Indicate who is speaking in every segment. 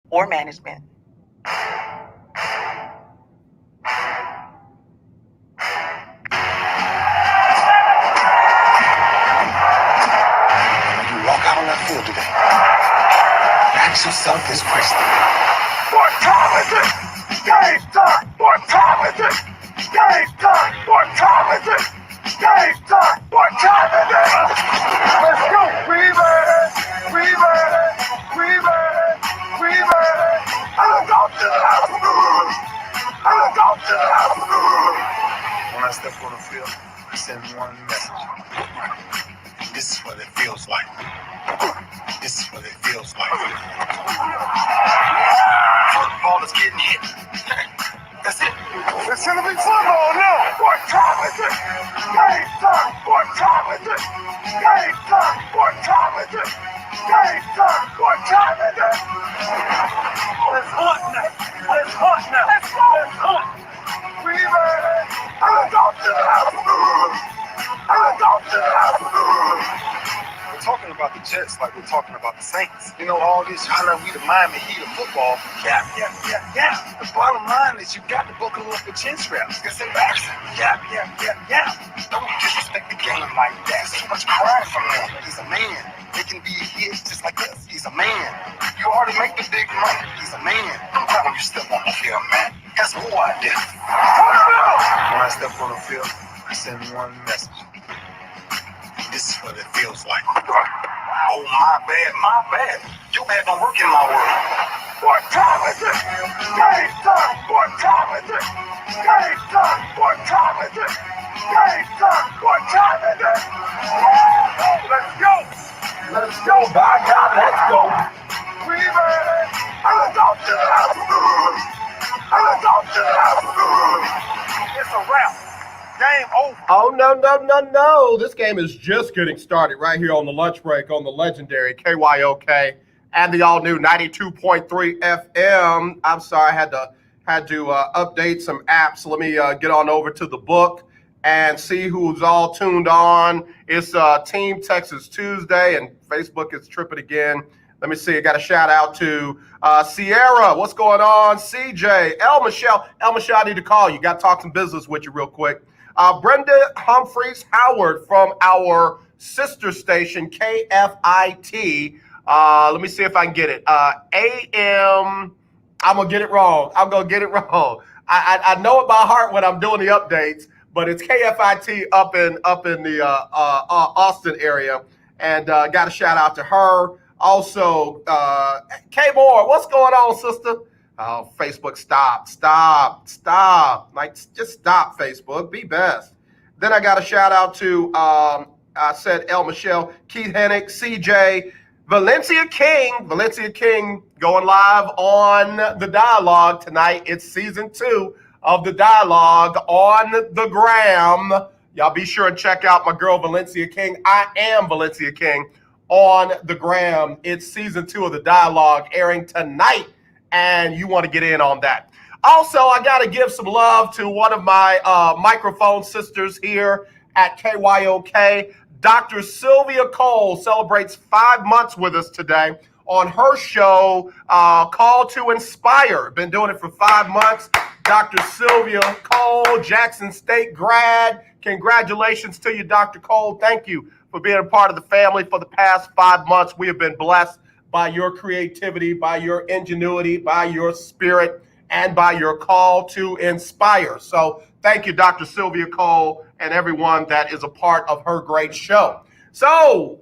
Speaker 1: or management.
Speaker 2: Walk out on that field today. Ask yourself this question. What time is it? Game time! What time is it? Game time! What time is it? Game time! What time is it? Let's go! We ready! We ready! We ready! We ready! I'm going to the house! I'm going to the house! When I step on the field, I send one message. This is what it feels like. This is what it feels like. Football is getting hit. That's it. It's gonna be football now. What time is it? Game time. What time is it? Game time. What time is it? Game time. What time is it? It's hot now. It's hot now. It's hot. We ready? I'm going to the house. I'm going to the house. We're talking about the Jets like we're talking about the Saints. You know, all this, how long we the Miami Heat of football. Yeah. The bottom line is you got to buckle up the chin straps. It's embarrassing. Yeah. Don't disrespect the game like that. So much crying from him. He's a man. They can be his just like us. He's a man. You already make the big money. He's a man. I'm proud when you step on the field, man. That's who I did. When I step on the field, I send one message. This is what it feels like. Oh, my bad. You had no work in my world. What time is it? Game time. What time is it? Game time. What time is it? Game time. What time is it? Let's go. Let's go, by God, let's go. We ready? I'm going to the house. I'm going to the house. It's a wrap. Game over.
Speaker 3: Oh, no. This game is just getting started right here on the lunch break on the legendary KYOK and the all-new 92.3 FM. I'm sorry, I had to update some apps. Let me get on over to the book and see who's all tuned on. It's Team Texas Tuesday, and Facebook is tripping again. Let me see. I got a shout out to Sierra. What's going on? CJ, El Michelle, I need to call you. Got to talk some business with you real quick. Brenda Humphreys Howard from our sister station, KFIT. Let me see if I can get it. AM. I'm going to get it wrong. I know it by heart when I'm doing the updates, but it's KFIT up in the Austin area. And got a shout out to her. Also, K Moore, what's going on, sister? Oh, Facebook, stop. Like, just stop, Facebook. Be best. Then I got a shout out to, I said El Michelle, Keith Hennick, CJ, Valencia King going live on The Dialogue tonight. It's season 2 of The Dialogue on the gram. Y'all be sure and check out my girl, Valencia King. I am Valencia King on the gram. It's season 2 of The Dialogue airing tonight, and you want to get in on that. Also, I got to give some love to one of my microphone sisters here at KYOK. Dr. Sylvia Cole celebrates 5 months with us today on her show, Call to Inspire. Been doing it for 5 months. Dr. Sylvia Cole, Jackson State grad. Congratulations to you, Dr. Cole. Thank you for being a part of the family for the past 5 months. We have been blessed by your creativity, by your ingenuity, by your spirit, and by your call to inspire. So thank you, Dr. Sylvia Cole, and everyone that is a part of her great show. So,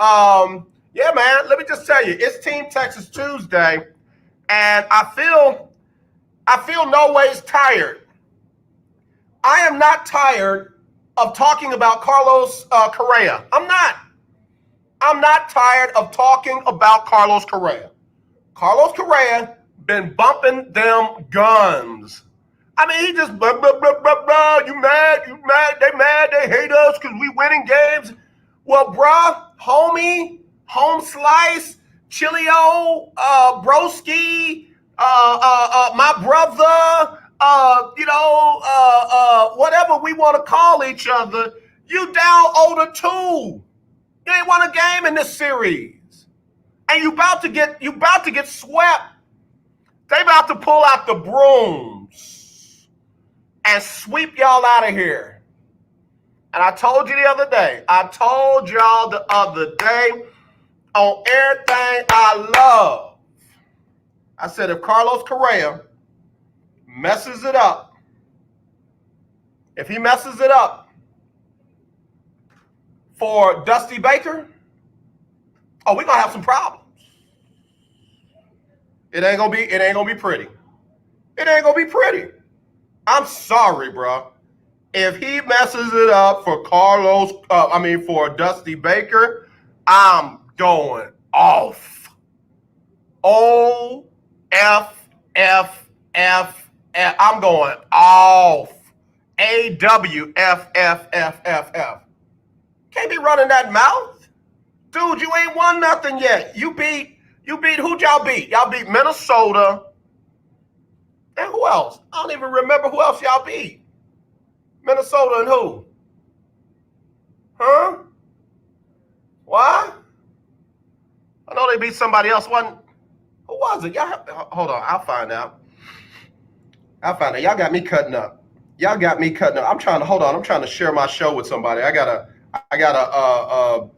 Speaker 3: yeah, man, let me just tell you, it's Team Texas Tuesday, and I feel no ways tired. I am not tired of talking about Carlos Correa. I'm not tired of talking about Carlos Correa. Carlos Correa been bumping them guns. I mean, he just blah, blah, blah, blah, blah. You mad, they hate us because we winning games. Well, bruh, homie, home slice, Chilio, broski, my brother, whatever we want to call each other, you down 0-2. You ain't won a game in this series. And you about to get swept about to pull out the brooms and sweep y'all out of here. And I told you the other day, I told y'all the other day on everything I love. I said, if Carlos Correa messes it up, if he messes it up for Dusty Baker, oh, we're gonna have some problems. It ain't gonna be pretty. It ain't gonna be pretty. I'm sorry, bro. If he messes it up for for Dusty Baker, I'm going off. O-F-F-F-F. I'm going off. A-W-F-F-F-F-F. Can't be running that mouth. Dude, you ain't won nothing yet. You beat who'd y'all beat? Y'all beat Minnesota. And who else? I don't even remember who else y'all beat. Minnesota and who? Huh? Why? I know they beat somebody else. Who was it? Y'all hold on, I'll find out. Y'all got me cutting up. I'm trying to share my show with somebody. I got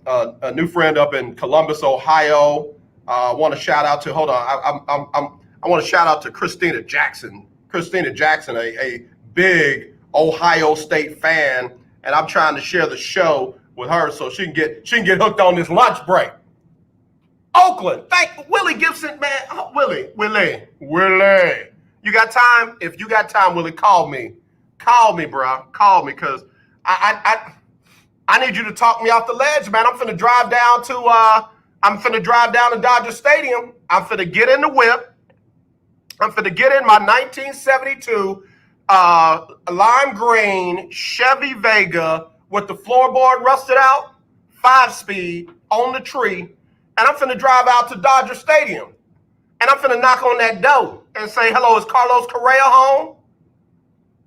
Speaker 3: a new friend up in Columbus, Ohio. I want to shout out to, I want to shout out to Christina Jackson. A big Ohio State fan, and I'm trying to share the show with her so she can get hooked on this lunch break. Oakland, thank Willie Gibson, man. Oh, Willie. You got time? If you got time, Willie, call me, bro. Call me, cause I need you to talk me off the ledge, man. I'm finna drive down to Dodger Stadium. I'm finna get in the whip. I'm finna get in my 1972 lime green Chevy Vega with the floorboard rusted out, 5-speed on the tree, and I'm finna drive out to Dodger Stadium, and I'm finna knock on that door and say, "Hello, is Carlos Correa home?"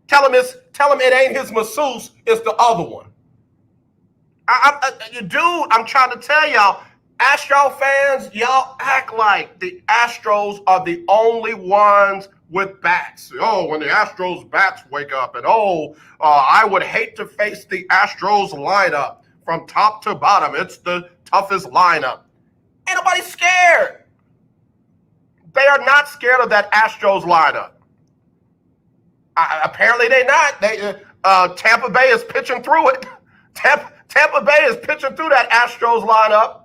Speaker 3: Tell him it ain't his masseuse, it's the other one. Dude, I'm trying to tell y'all, Astro fans, y'all act like the Astros are the only ones with bats. Oh, when the Astros bats wake up, and I would hate to face the Astros lineup from top to bottom. It's the toughest lineup. Ain't nobody scared. They are not scared of that Astros lineup. Apparently they're not. Tampa Bay is pitching through it. Tampa Bay is pitching through that Astros lineup.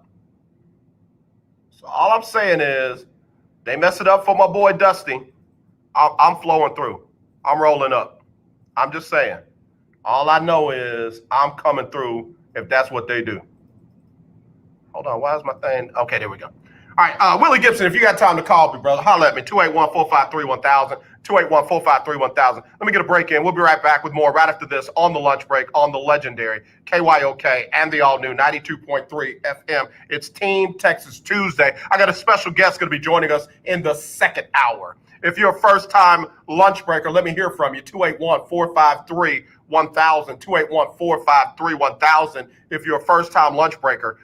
Speaker 3: So all I'm saying is, they mess it up for my boy Dusty. I'm flowing through. I'm rolling up. I'm just saying. All I know is I'm coming through if that's what they do. Hold on, why is my thing? Okay, there we go. All right, Willie Gibson, if you got time to call me, brother, holler at me, 281-453-1000, 281-453-1000. Let me get a break in. We'll be right back with more right after this on the lunch break on the legendary KYOK and the all-new 92.3 FM. It's Team Texas Tuesday. I got a special guest going to be joining us in the second hour. If you're a first-time lunch breaker, let me hear from you, 281-453-1000, 281-453-1000. If you're a first-time lunch breaker,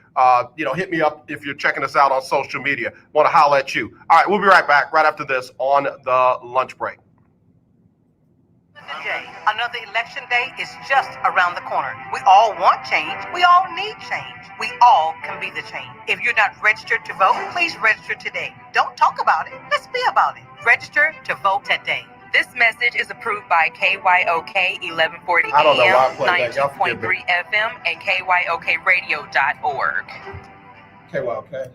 Speaker 3: hit me up if you're checking us out on social media. Want to holler at you. All right, we'll be right back right after this on the lunch break.
Speaker 1: Another election day is just around the corner. We all want change. We all need change. We all can be the change. If you're not registered to vote, please register today. Don't talk about it. Let's be about it. Register to vote today. This message is approved by KYOK 1140 AM, 92.3 FM, and KYOKradio.org.
Speaker 3: KYOK.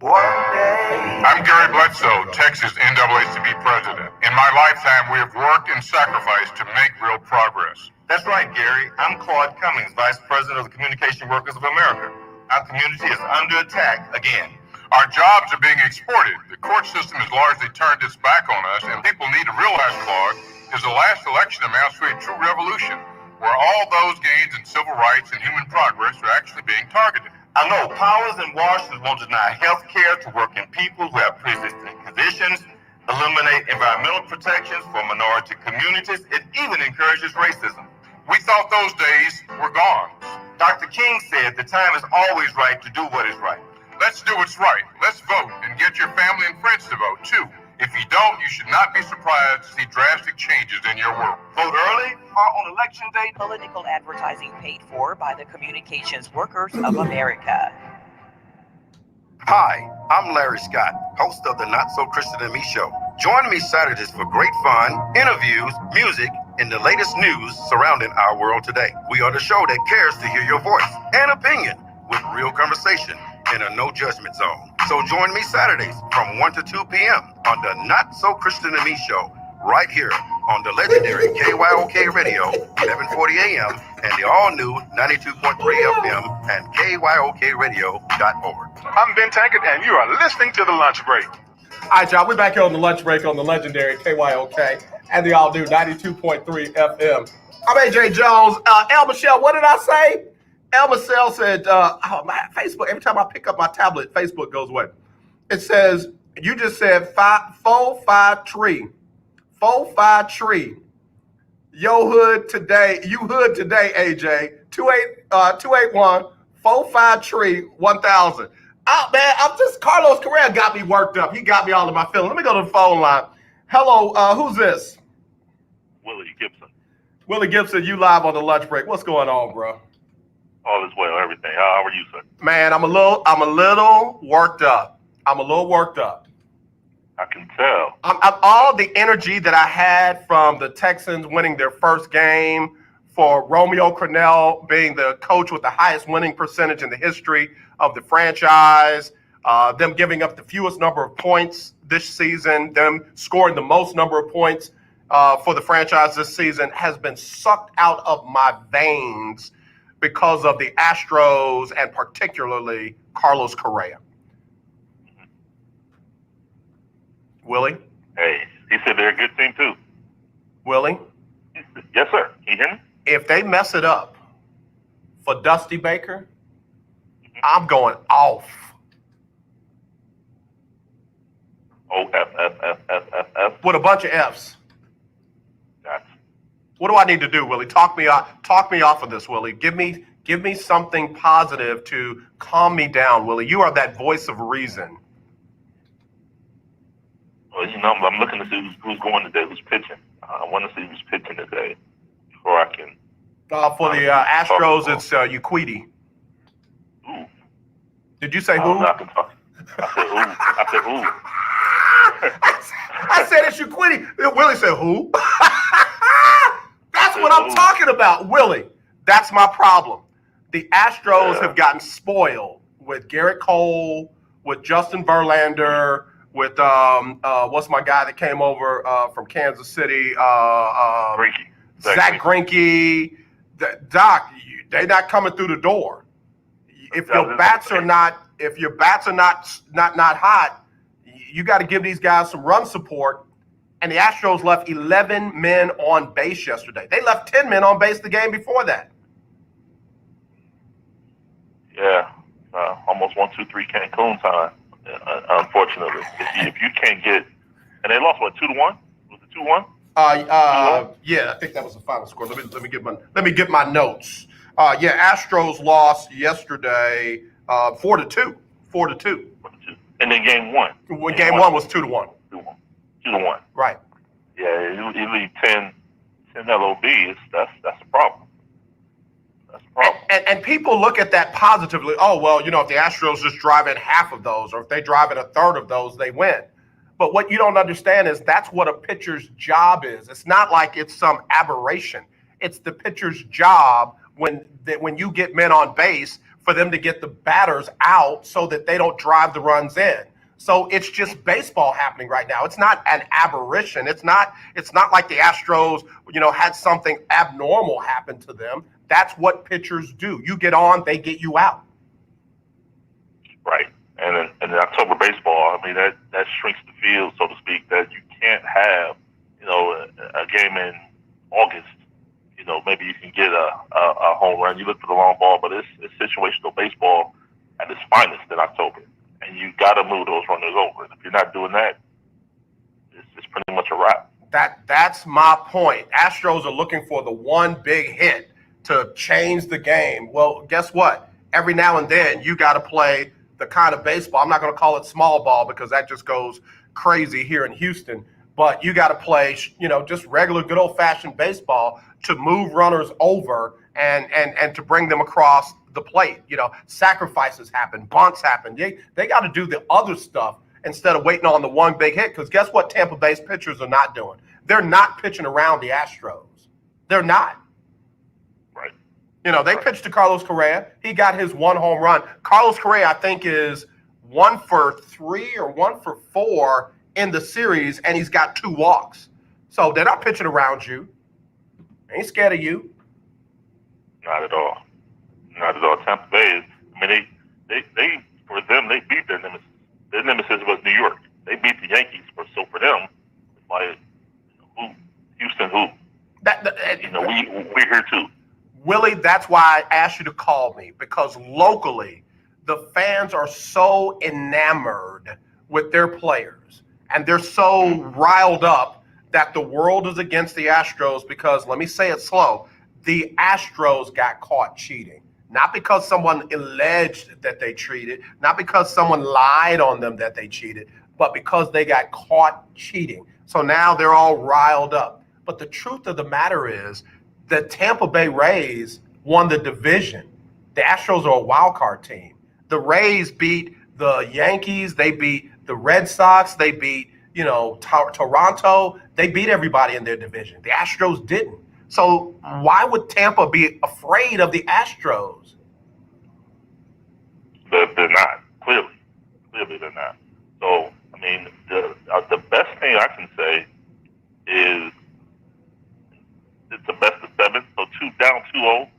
Speaker 4: I'm Gary Bledsoe, Texas NAACP president. In my lifetime, we have worked and sacrificed to make real progress.
Speaker 5: That's right, Gary. I'm Claude Cummings, Vice President of the Communication Workers of America. Our community is under attack again.
Speaker 4: Our jobs are being exported. The court system has largely turned its back on us, and people need to realize, Claude, is the last election amounts to a true revolution, where all those gains in civil rights and human progress are actually being targeted.
Speaker 5: I know powers in Washington won't deny health care to working people who have pre-existing conditions, eliminate environmental protections for minority communities. It even encourages racism.
Speaker 4: We thought those days were gone.
Speaker 5: Dr. King said the time is always right to do what is right.
Speaker 4: Let's do what's right. Let's vote and get your family and friends to vote, too. If you don't, you should not be surprised to see drastic changes in your world.
Speaker 5: Vote early or on election day.
Speaker 6: Political advertising paid for by the Communications Workers of America.
Speaker 7: Hi, I'm Larry Scott, host of the Not So Christian and Me show. Join me Saturdays for great fun, interviews, music, and the latest news surrounding our world today. We are the show that cares to hear your voice and opinion with real conversation in a no judgment zone. So join me Saturdays from 1 to 2 p.m. on the Not So Christian and Me show, right here on the legendary KYOK radio, 1140 a.m. and the all-new 92.3 FM and KYOKradio.org.
Speaker 2: I'm Ben Tankard, and you are listening to The Lunch Break.
Speaker 3: All right, y'all, we're back here on the lunch break on the legendary KYOK and the all-new 92.3 FM. I'm AJ Jones. El Michelle, what did I say? El Michelle said, my Facebook, every time I pick up my tablet, Facebook goes away. It says, you just said 453. 453. Yo hood today. You hood today, AJ. 281 453 1000. Oh, man, Carlos Correa got me worked up. He got me all in my feelings. Let me go to the phone line. Hello, who's this?
Speaker 8: Willie Gibson.
Speaker 3: Willie Gibson, you live on the lunch break. What's going on, bro?
Speaker 8: All is well, everything. How are you, sir?
Speaker 3: Man, I'm a little worked up.
Speaker 8: I can tell.
Speaker 3: I'm all the energy that I had from the Texans winning their first game, for Romeo Crennel being the coach with the highest winning percentage in the history of the franchise, them giving up the fewest number of points this season, them scoring the most number of points for the franchise this season, has been sucked out of my veins because of the Astros and particularly Carlos Correa. Willie?
Speaker 8: Hey, he said they're a good team, too.
Speaker 3: Willie?
Speaker 8: Yes, sir. Can you hear me?
Speaker 3: If they mess it up for Dusty Baker, I'm going off.
Speaker 8: O-F-F-F-F-F-F.
Speaker 3: With a bunch of F's.
Speaker 8: That's
Speaker 3: What do I need to do, Willie? Talk me off of this, Willie. Give me something positive to calm me down, Willie. You are that voice of reason.
Speaker 8: well, I'm looking to see who's going today, who's pitching. I want to see who's pitching today before I can.
Speaker 3: For the Astros, it's Uquidi.
Speaker 8: Ooh.
Speaker 3: Did you say
Speaker 8: I
Speaker 3: who?
Speaker 8: don't know, I can talk. I said ooh.
Speaker 3: I said it's Uquidi. Willie said who? That's what I'm talking about, Willie. That's my problem. The Astros have gotten spoiled with Garrett Cole, with Justin Verlander, with what's my guy that came over from Kansas City?
Speaker 8: Greinke.
Speaker 3: Zach Greinke. Doc, they're not coming through the door. If your bats are not hot, you got to give these guys some run support. And the Astros left 11 men on base yesterday. They left 10 men on base the game before that.
Speaker 8: Yeah, almost 1-2-3 Cancun time. Unfortunately, if you can't get, and they lost what 2-1? Was it 2-1?
Speaker 3: Yeah, I think that was the final score. Let me get my notes. Astros lost yesterday 4-2. 4-2.
Speaker 8: And then game one.
Speaker 3: When game one was 2-1.
Speaker 8: 2-1.
Speaker 3: Right.
Speaker 8: Yeah, you leave 10 LOBs. That's a problem. That's a problem.
Speaker 3: And people look at that positively. Oh, well, if the Astros just drive in half of those, or if they drive in a third of those, they win. But what you don't understand is that's what a pitcher's job is. It's not like it's some aberration. It's the pitcher's job when you get men on base for them to get the batters out so that they don't drive the runs in. So it's just baseball happening right now. It's not an aberration. It's not like the Astros, had something abnormal happen to them. That's what pitchers do. You get on, they get you out.
Speaker 8: Right. And in October baseball, I mean, that shrinks the field, so to speak, that you can't have, a game in August. Maybe you can get a home run. You look for the long ball, but it's situational baseball at its finest in October. And you got to move those runners over. And if you're not doing that, it's pretty much a wrap.
Speaker 3: That's my point. Astros are looking for the one big hit to change the game. Well, guess what? Every now and then you got to play the kind of baseball. I'm not going to call it small ball because that just goes crazy here in Houston, but you got to play, just regular good old fashioned baseball to move runners over and to bring them across the plate. Sacrifices happen, bunts happen. They got to do the other stuff instead of waiting on the one big hit. Because guess what Tampa Bay's pitchers are not doing? They're not pitching around the Astros. They're not.
Speaker 8: Right.
Speaker 3: They pitched to Carlos Correa. He got his 1 home run. Carlos Correa, I think, is 1 for 3 or 1 for 4 in the series, and he's got 2 walks. So they're not pitching around you. They ain't scared of you.
Speaker 8: Not at all. Not at all. Tampa Bay is. I mean, they for them, they beat their nemesis. Their nemesis was New York. They beat the Yankees. So for them, it's like, who? Houston, who? We're here too.
Speaker 3: Willie, that's why I asked you to call me, because locally, the fans are so enamored with their players, and they're so riled up that the world is against the Astros because, let me say it slow, the Astros got caught cheating. Not because someone alleged that they cheated, not because someone lied on them that they cheated, but because they got caught cheating. So now they're all riled up. But the truth of the matter is the Tampa Bay Rays won the division. The Astros are a wild card team. The Rays beat the Yankees. They beat the Red Sox. They beat, Toronto. They beat everybody in their division. The Astros didn't. So why would Tampa be afraid of the Astros?
Speaker 8: They're not. Clearly they're not. So, I mean, the best thing I can say is it's the best of 7. So down 2-0,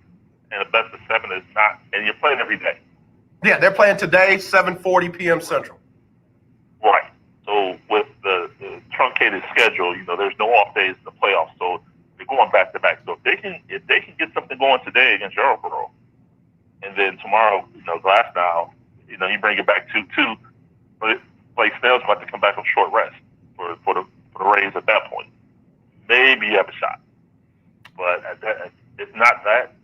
Speaker 8: and the best of 7 is not. And you're playing every day. Yeah,
Speaker 3: they're playing today, 7:40 p.m. Central.
Speaker 8: Right. So with the truncated schedule, there's no off days in the playoffs. So they're going back to back. So if they can get something going today against Yarborough, and then tomorrow, Glasgow, you bring it back 2-2, but Blake Snell's about to come back on short rest for the Rays at that point. Maybe you have a shot, but if not that,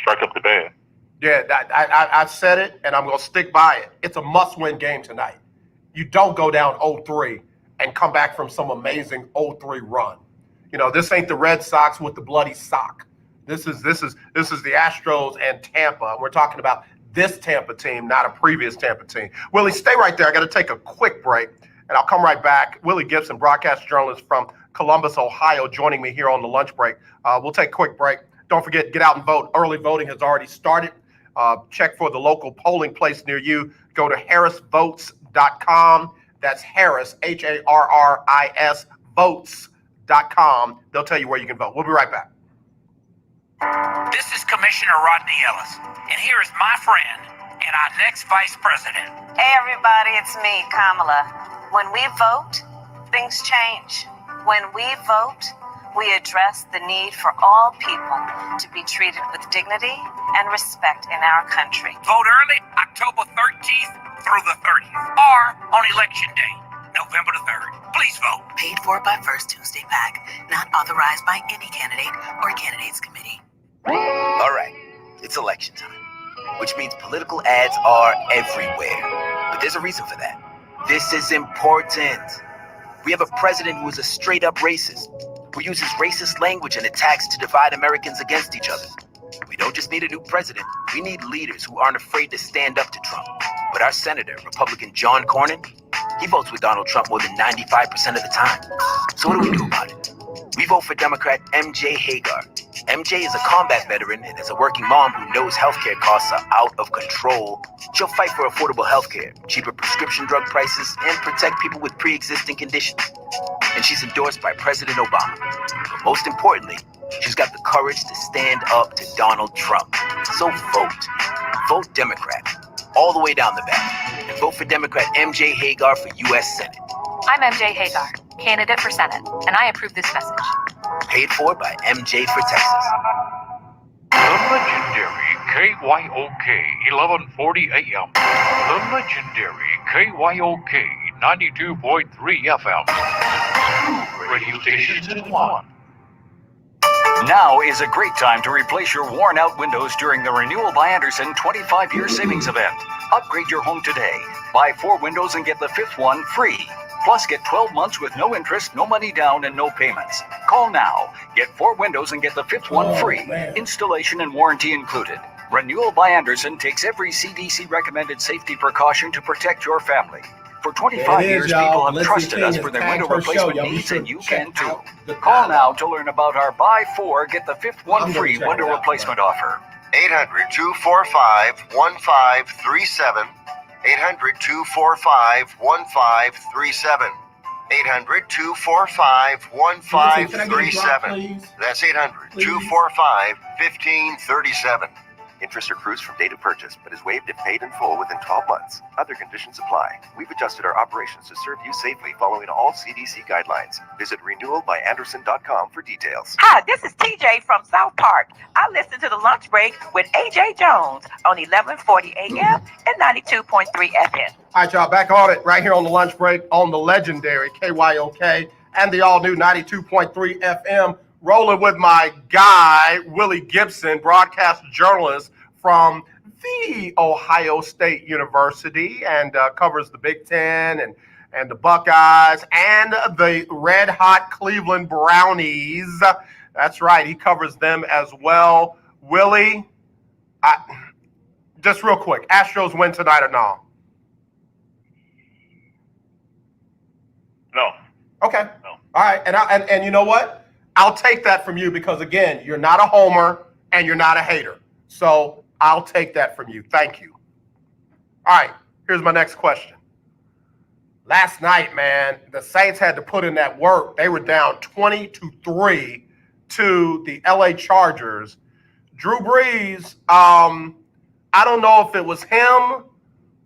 Speaker 8: strike up the band.
Speaker 3: Yeah, I said it, and I'm going to stick by it. It's a must-win game tonight. You don't go down 0-3 and come back from some amazing 0-3 run. This ain't the Red Sox with the bloody sock. This is the Astros and Tampa. We're talking about this Tampa team, not a previous Tampa team. Willie, stay right there. I got to take a quick break, and I'll come right back. Willie Gibson, broadcast journalist from Columbus, Ohio, joining me here on the lunch break. We'll take a quick break. Don't forget, get out and vote. Early voting has already started. Check for the local polling place near you. Go to harrisvotes.com. That's Harris, Harris, votes.com. They'll tell you where you can vote. We'll be right back.
Speaker 9: This is Commissioner Rodney Ellis, and here is my friend and our next vice president.
Speaker 10: Hey everybody, it's me, Kamala. When we vote, things change. When we vote, we address the need for all people to be treated with dignity and respect in our country.
Speaker 9: Vote early, October 13th through the 30th, or on Election Day, November the 3rd. Please vote.
Speaker 11: Paid for by First Tuesday PAC. Not authorized by any candidate or candidates committee.
Speaker 12: All right, it's election time, which means political ads are everywhere. But there's a reason for that. This is important. We have a president who is a straight-up racist, who uses racist language and attacks to divide Americans against each other. We don't just need a new president, we need leaders who aren't afraid to stand up to Trump. But our senator, Republican John Cornyn, he votes with Donald Trump more than 95% of the time. So what do we do about it? We vote for Democrat MJ Hagar. MJ is a combat veteran and is a working mom who knows healthcare costs are out of control. She'll fight for affordable healthcare, cheaper prescription drug prices, and protect people with pre-existing conditions. And she's endorsed by President Obama. But most importantly, she's got the courage to stand up to Donald Trump. So vote. Vote Democrat, all the way down the ballot. And vote for Democrat MJ Hagar for U.S. Senate.
Speaker 13: I'm MJ Hagar, candidate for Senate, and I approve this message.
Speaker 12: Paid for by MJ for Texas.
Speaker 14: The legendary KYOK 1140 AM. The legendary KYOK 92.3 FM. Two radio stations in one.
Speaker 15: Now is a great time to replace your worn-out windows during the Renewal by Anderson 25-year savings event. Upgrade your home today. Buy 4 windows and get the 5th one free. Plus, get 12 months with no interest, no money down, and no payments. Call now. Get 4 windows and get the 5th one free. Installation and warranty included. Renewal by Anderson takes every CDC recommended safety precaution to protect your family. For 25 years, people have trusted us for their window replacement needs, and you can too. Call now to learn about our buy 4, get the 5th one free window replacement offer.
Speaker 7: 800-245-1537. 800-245-1537. 800-245-1537. That's 800-245-1537.
Speaker 16: Interest accrues from date of purchase, but is waived if paid in full within 12 months. Other conditions apply. We've adjusted our operations to serve you safely following all CDC guidelines. Visit renewalbyanderson.com for details.
Speaker 6: Hi, this is TJ from South Park. I listen to the lunch break with AJ Jones on 1140 AM and 92.3 FM.
Speaker 3: All right, y'all, back on it right here on the lunch break on the legendary KYOK and the all-new 92.3 FM. Rolling with my guy, Willie Gibson, broadcast journalist from the Ohio State University, and covers the Big Ten and the Buckeyes and the red-hot Cleveland Brownies. That's right, he covers them as well. Willie, just real quick, Astros win tonight or no?
Speaker 8: No.
Speaker 3: Okay. No. All right, and you know what? I'll take that from you because, again, you're not a homer and you're not a hater. So I'll take that from you. Thank you. All right, here's my next question. Last night, man, the Saints had to put in that work. They were down 20-3 to the LA Chargers. Drew Brees, I don't know if it was him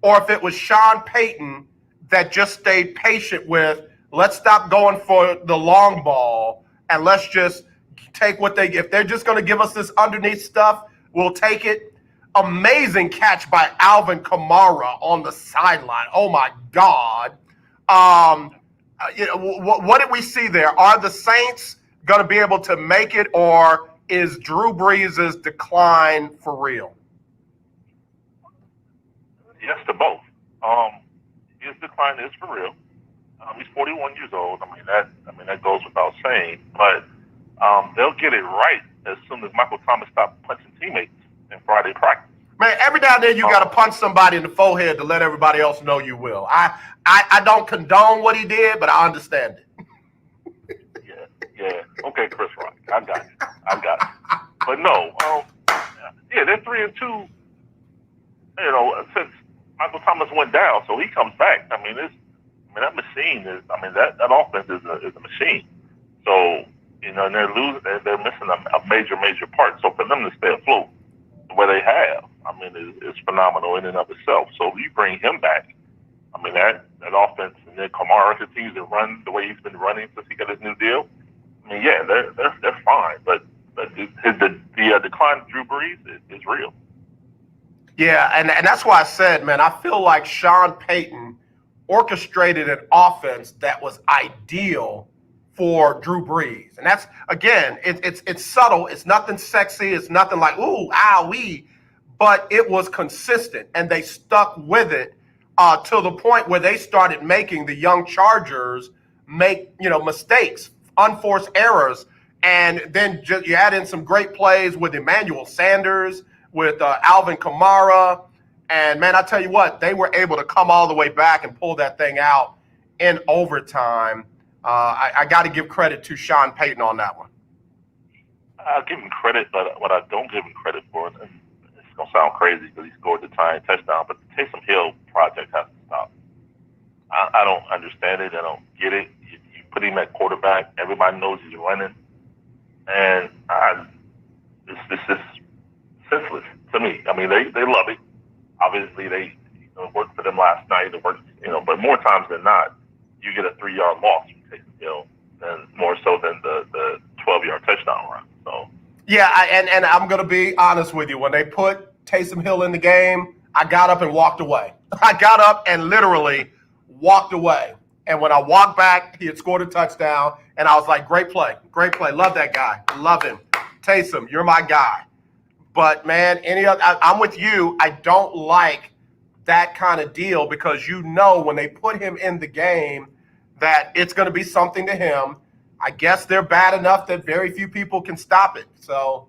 Speaker 3: or if it was Sean Payton that just stayed patient with, let's stop going for the long ball. And let's just take what they give. If they're just going to give us this underneath stuff, we'll take it. Amazing catch by Alvin Kamara on the sideline. Oh, my God. What did we see there? Are the Saints going to be able to make it, or is Drew Brees' decline for real?
Speaker 8: Yes to both. His decline is for real. He's 41 years old. I mean that goes without saying. But they'll get it right as soon as Michael Thomas stops punching teammates in Friday practice.
Speaker 3: Man, every now and then you got to punch somebody in the forehead to let everybody else know you will. I don't condone what he did, but I understand it.
Speaker 8: Yeah. Okay, Chris Rock. I got it. But no, they're 3-2. Since Michael Thomas went down, so he comes back. That machine is. That offense is a machine. So and they're losing. They're missing a major part. So for them to stay afloat the way they have, is phenomenal in and of itself. So you bring him back. That offense, and then Kamara continues to run the way he's been running since he got his new deal. They're fine. But the decline of Drew Brees is real.
Speaker 3: Yeah, and that's why I said, man, I feel like Sean Payton orchestrated an offense that was ideal for Drew Brees. And that's, again, it's subtle. It's nothing sexy. It's nothing like, ooh, wee. But it was consistent, and they stuck with it to the point where they started making the young Chargers make, mistakes, unforced errors. And then you add in some great plays with Emmanuel Sanders, with Alvin Kamara. And, man, I tell you what, they were able to come all the way back and pull that thing out in overtime. I got to give credit to Sean Payton on that one.
Speaker 8: I'll give him credit, but what I don't give him credit for, and it's going to sound crazy because he scored the tying touchdown, but the Taysom Hill project has to stop. I don't understand it. I don't get it. You put him at quarterback. Everybody knows he's running. And it's just senseless to me. They love it. Obviously, they worked for them last night. It worked, but more times than not, you get a 3-yard loss from Taysom Hill, than more so than the 12-yard touchdown run. So
Speaker 3: yeah, and I'm gonna be honest with you. When they put Taysom Hill in the game, I got up and walked away. I got up and literally walked away. And when I walked back, he had scored a touchdown, and I was like, great play. Love that guy. Love him. Taysom, you're my guy. But man, I'm with you. I don't like that kind of deal because you know when they put him in the game that it's going to be something to him. I guess they're bad enough that very few people can stop it. So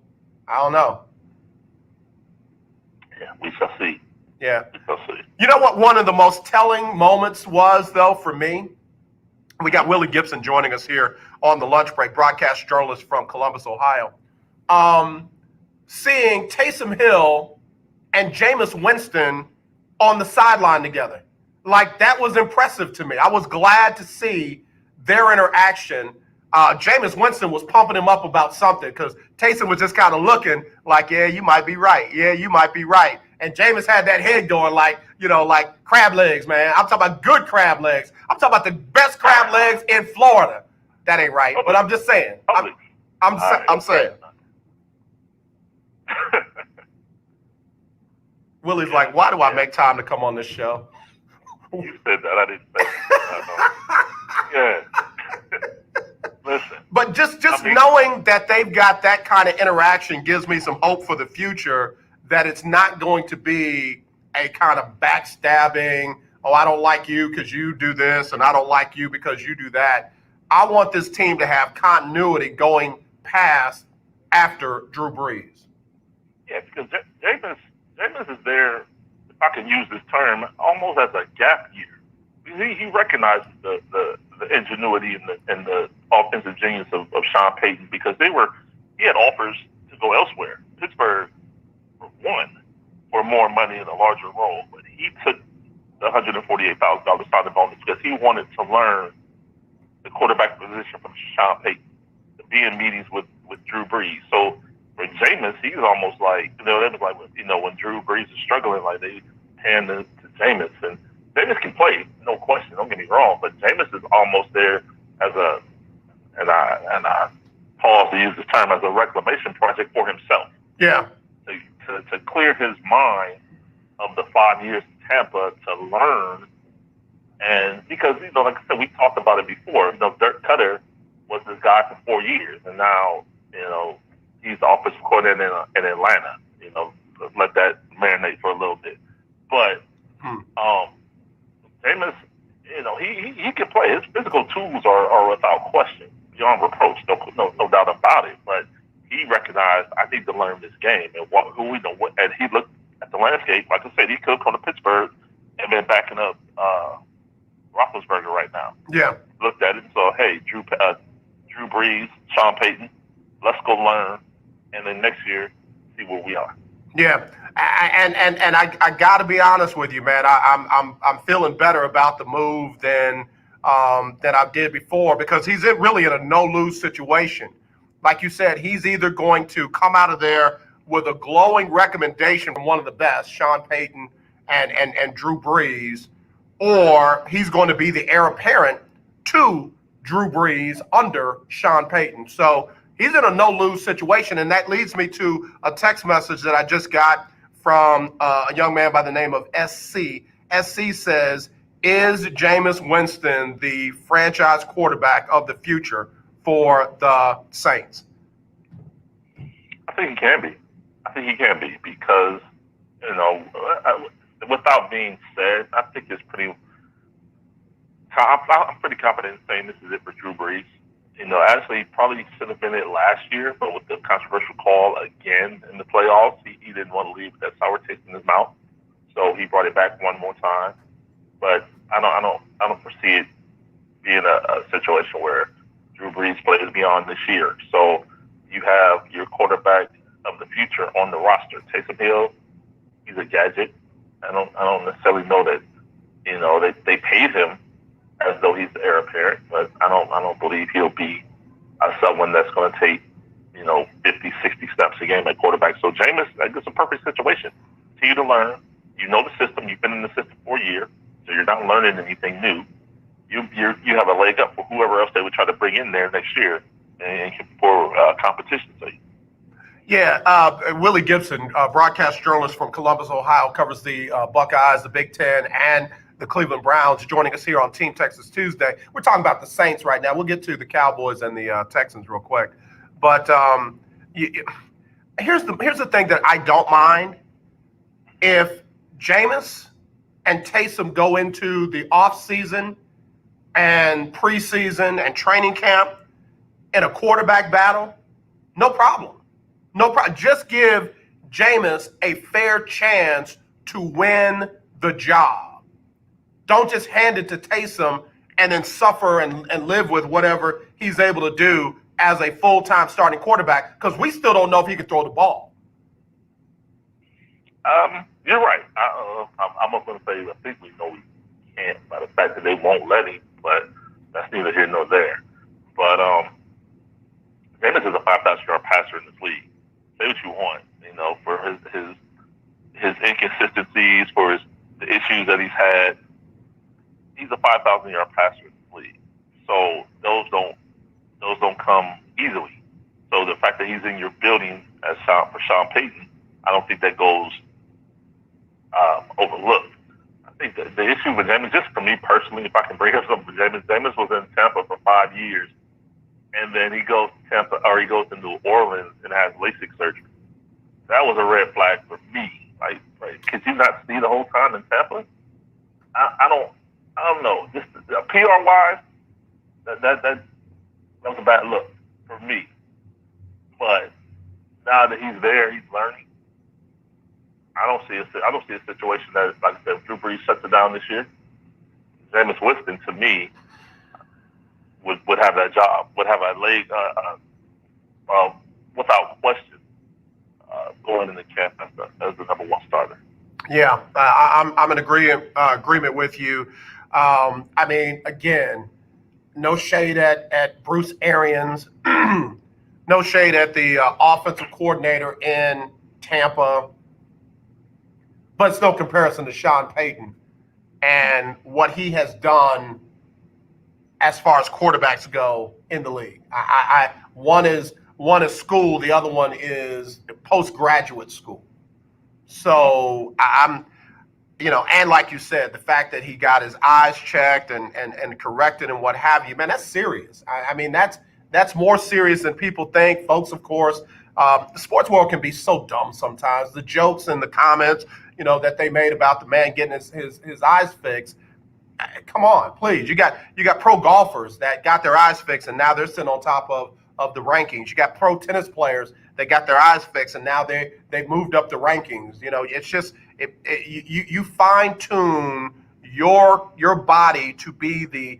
Speaker 3: I don't know.
Speaker 8: Yeah, we shall see.
Speaker 3: Yeah.
Speaker 8: We shall see.
Speaker 3: You know what one of the most telling moments was, though, for me? We got Willie Gibson joining us here on the lunch break, broadcast journalist from Columbus, Ohio. Seeing Taysom Hill and Jameis Winston on the sideline together. Like, that was impressive to me. I was glad to see their interaction. Jameis Winston was pumping him up about something because Taysom was just kind of looking like, yeah, you might be right. Yeah, you might be right. And Jameis had that head going like, like crab legs, man. I'm talking about good crab legs. I'm talking about the best crab legs in Florida. That ain't right, but I'm just saying. I'm saying. Willie's like, why do I make time to come on this show?
Speaker 8: You said that. I didn't say that. Yeah. Listen.
Speaker 3: But just knowing that they've got that kind of interaction gives me some hope for the future that it's not going to be a kind of backstabbing, oh, I don't like you because you do this, and I don't like you because you do that. I want this team to have continuity going past after Drew Brees.
Speaker 8: Yeah, because Jameis is there, if I can use this term, almost as a gap year. He recognizes the ingenuity and the offensive genius of Sean Payton because he had offers to go elsewhere. Pittsburgh won for more money and a larger role, but he took the $148,000 signing bonus because he wanted to learn the quarterback position from Sean Payton, to be in meetings with Drew Brees. So for Jameis, he's almost like, it was like, when Drew Brees is struggling, like they hand it to Jameis, and Jameis can play, no question, don't get me wrong, but Jameis is almost there as and I pause to use this term, as a reclamation project for himself.
Speaker 3: Yeah.
Speaker 8: To clear his mind of the 5 years in Tampa, to learn, and because, like I said, we talked about it before, Dirk Cutter was this guy for 4 years, and now, he's the offensive coordinator in Atlanta. Let that marinate for a little bit. But Jameis, he can play. His physical tools are without question, beyond reproach, no doubt about it. But he recognized, I need to learn this game, and he looked at the landscape. Like I said, he could come to Pittsburgh and been backing up Roethlisberger right now.
Speaker 3: Yeah.
Speaker 8: Looked at it and saw, hey, Drew Brees, Sean Payton, let's go learn, and then next year see where we are.
Speaker 3: Yeah, and I got to be honest with you, man. I'm feeling better about the move than I did before because he's really in a no-lose situation. Like you said, he's either going to come out of there with a glowing recommendation from one of the best, Sean Payton and Drew Brees, or he's going to be the heir apparent to Drew Brees under Sean Payton. So he's in a no-lose situation, and that leads me to a text message that I just got from a young man by the name of SC. SC says, is Jameis Winston the franchise quarterback of the future for the Saints?
Speaker 8: I think he can be because, without being said, I think it's I'm pretty confident in saying this is it for Drew Brees. Actually, probably should have been it last year, but with the controversial call again in the playoffs, he didn't want to leave with that sour taste in his mouth, so he brought it back one more time. But I don't foresee it being a situation where Drew Brees plays beyond this year. So you have your quarterback of the future on the roster, Taysom Hill. He's a gadget. I don't necessarily know that they paid him as though he's the heir apparent, but I don't believe he'll be someone that's going to take 50, 60 steps a game at quarterback. So Jameis, it's a perfect situation. Continue to learn. You know the system. You've been in the system for a year, so you're not learning anything new. You have a leg up for whoever else they would try to bring in there next year and for competition. So.
Speaker 3: Yeah, Willie Gibson, broadcast journalist from Columbus, Ohio, covers the Buckeyes, the Big Ten, and the Cleveland Browns, joining us here on Team Texas Tuesday. We're talking about the Saints right now. We'll get to the Cowboys and the Texans real quick. But, here's the thing that I don't mind. If Jameis and Taysom go into the offseason and preseason and training camp in a quarterback battle, no problem. No problem. Just give Jameis a fair chance to win the job. Don't just hand it to Taysom and then suffer and live with whatever he's able to do as a full-time starting quarterback, because we still don't know if he can throw the ball.
Speaker 8: You're right. I'm not going to say I think we know he can't by the fact that they won't let him, but that's neither here nor there. But Jameis is a 5,000-yard passer in this league. Say what you want, for his inconsistencies, for the issues that he's had. He's a 5,000-yard passer in this league. So those don't come easily. So the fact that he's in your building for Sean Payton, I don't think that goes overlooked. I think that the issue with Jameis, just for me personally, if I can bring up something for Jameis was in Tampa for 5 years, and then he goes to Tampa, or he goes to New Orleans and has LASIK surgery. That was a red flag for me. Like, could you not see the whole time in Tampa? I don't know. Just PR wise, that was a bad look for me. But now that he's there, he's learning. I don't see a situation that, like I said, Drew Brees shuts it down this year. Jameis Winston, to me, would have that job, would have a leg, without question, going into camp as the number one starter.
Speaker 3: Yeah, I'm in agreement with you. I mean, again, no shade at Bruce Arians, no shade at the offensive coordinator in Tampa, but it's no comparison to Sean Payton and what he has done as far as quarterbacks go in the league. One is school, the other one is postgraduate school. So I'm, and like you said, the fact that he got his eyes checked and corrected and what have you, man, that's serious. I mean, that's more serious than people think. Folks, of course, the sports world can be so dumb sometimes. The jokes and the comments, that they made about the man getting his eyes fixed. Come on, please. You got pro golfers that got their eyes fixed and now they're sitting on top of the rankings. You got pro tennis players that got their eyes fixed and now they've moved up the rankings. It's just you fine tune your body to be the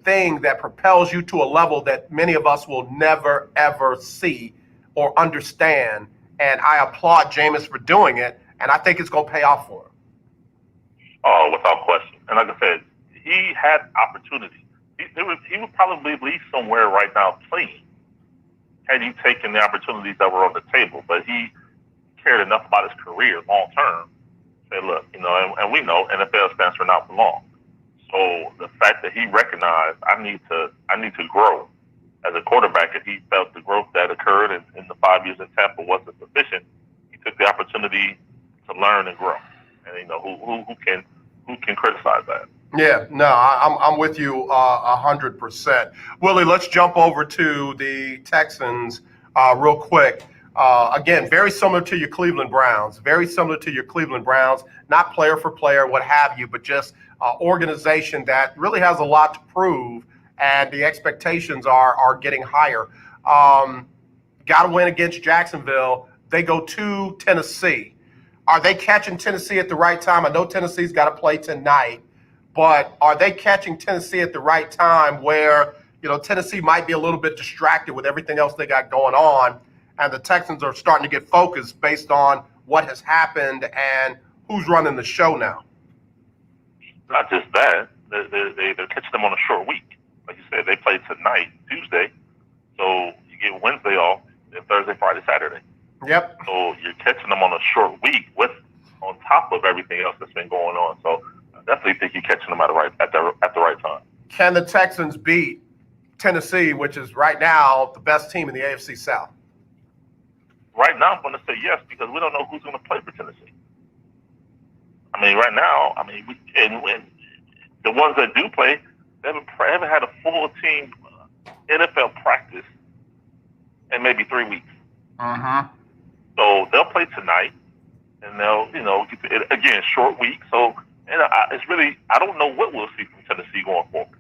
Speaker 3: thing that propels you to a level that many of us will never ever see or understand. And I applaud Jameis for doing it, and I think it's going to pay off for him.
Speaker 8: Oh, without question. And like I said, he had opportunity. He would probably be somewhere right now playing had he taken the opportunities that were on the table. But he cared enough about his career long term. Say, look, and we know NFL stands for not for long. So the fact that he recognized I need to grow as a quarterback, if he felt the growth that occurred in the 5 years in Tampa wasn't sufficient, he took the opportunity to learn and grow. And who can criticize that? Yeah, no,
Speaker 3: I'm with you 100%. Willie, let's jump over to the Texans real quick. Again, very similar to your Cleveland Browns, not player for player, what have you, but just organization that really has a lot to prove, and the expectations are getting higher. Got to win against Jacksonville. They go to Tennessee. Are they catching Tennessee at the right time? I know Tennessee's got to play tonight, but are they catching Tennessee at the right time where, Tennessee might be a little bit distracted with everything else they got going on, and the Texans are starting to get focused based on what has happened and who's running the show now?
Speaker 8: Not just that, they're catching them on a short week. Like you said, they play tonight, Tuesday, so you get Wednesday off, then Thursday, Friday, Saturday.
Speaker 3: Yep.
Speaker 8: So you're catching them on a short week on top of everything else that's been going on. So I definitely think you're catching them at the right time.
Speaker 3: Can the Texans beat Tennessee, which is right now the best team in the AFC South?
Speaker 8: Right now, I'm going to say yes, because we don't know who's going to play for Tennessee. I mean, right now, when the ones that do play, they haven't had a full team NFL practice in maybe 3 weeks. So they'll play tonight, and they'll, again, short week. So, it's really, I don't know what we'll see from Tennessee going forward.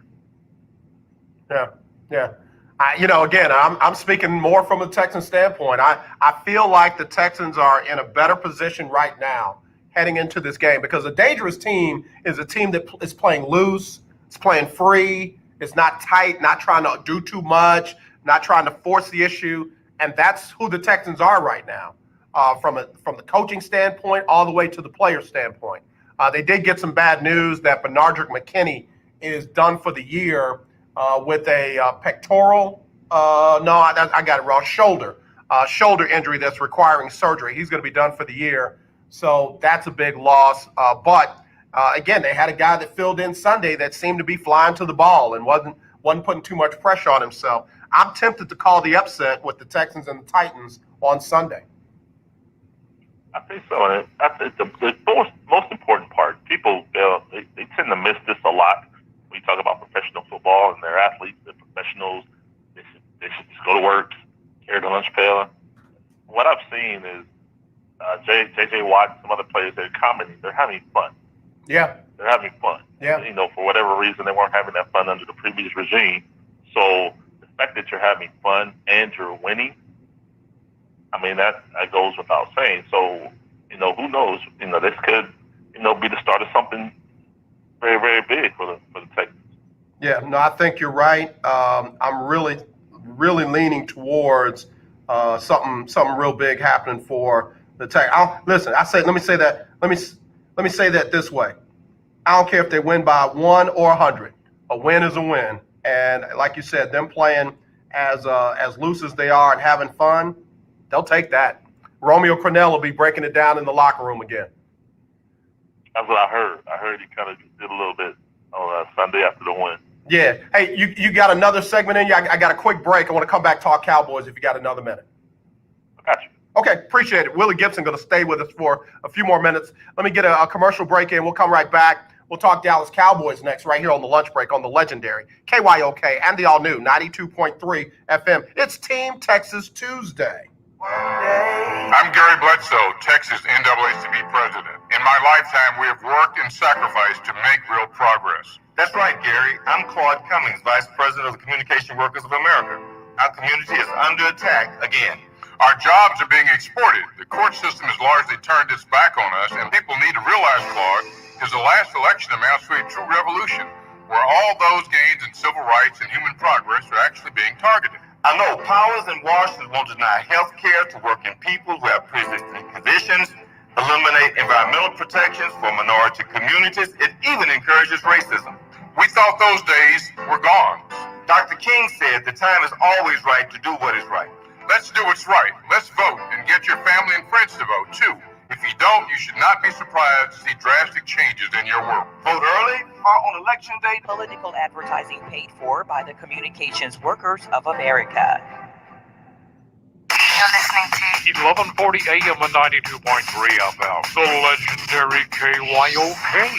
Speaker 3: Yeah. Again, I'm speaking more from a Texan standpoint. I feel like the Texans are in a better position right now heading into this game, because a dangerous team is a team that is playing loose, it's playing free, it's not tight, not trying to do too much, not trying to force the issue, and that's who the Texans are right now, from the coaching standpoint all the way to the player standpoint. They did get some bad news that Benardrick McKinney is done for the year with a pectoral, I got it wrong, shoulder injury that's requiring surgery. He's going to be done for the year. So that's a big loss. But again, they had a guy that filled in Sunday that seemed to be flying to the ball and wasn't putting too much pressure on himself. I'm tempted to call the upset with the Texans and the Titans on Sunday.
Speaker 8: I think so. And I think the most important part, people, they tend to miss this a lot when you talk about professional football and their athletes, the professionals. They should just go to work, carry the lunch pail. What I've seen is J.J. Watt and some other players, they're commenting, they're having fun.
Speaker 3: Yeah.
Speaker 8: They're having fun.
Speaker 3: Yeah.
Speaker 8: For whatever reason, they weren't having that fun under the previous regime. So the fact that you're having fun and you're winning, I mean, that goes without saying. So, who knows? This could, be the start of something very, very big for the Texans. Yeah,
Speaker 3: no, I think you're right. I'm really leaning towards something real big happening for the Texans. Let me say that this way. I don't care if they win by 1 or 100. A win is a win. And like you said, them playing as loose as they are and having fun, they'll take that. Romeo Crennel will be breaking it down in the locker room again.
Speaker 8: That's what I heard. I heard he kind of did a little bit on Sunday after the win.
Speaker 3: Yeah. Hey, you got another segment in you? I got a quick break. I want to come back, talk Cowboys if you got another minute.
Speaker 8: I got you.
Speaker 3: Okay, appreciate it. Willie Gibson going to stay with us for a few more minutes. Let me get a commercial break in. We'll come right back. We'll talk Dallas Cowboys next, right here on the lunch break on the legendary KYOK and the all-new 92.3 FM. It's Team Texas Tuesday.
Speaker 4: I'm Gary Bledsoe, Texas NAACP president. In my lifetime, we have worked and sacrificed to make real progress.
Speaker 5: That's right, Gary. I'm Claude Cummings, Vice President of the Communication Workers of America. Our community is under attack again.
Speaker 4: Our jobs are being exported. The court system has largely turned its back on us, and people need to realize, Claude, because the last election amounts to a true revolution, where all those gains in civil rights and human progress are actually being targeted.
Speaker 5: I know powers in Washington won't deny health care to working people who have pre-existing conditions, eliminate environmental protections for minority communities. It even encourages racism.
Speaker 4: We thought those days were gone.
Speaker 5: Dr. King said the time is always right to do what is right.
Speaker 4: Let's do what's right. Let's vote and get your family and friends to vote, too. If you don't, you should not be surprised to see drastic changes in your world.
Speaker 5: Vote early or on election day.
Speaker 6: Political advertising paid for by the Communications Workers of America.
Speaker 10: You're listening to
Speaker 14: 1140 AM and 92.3 FM, the legendary KYOK.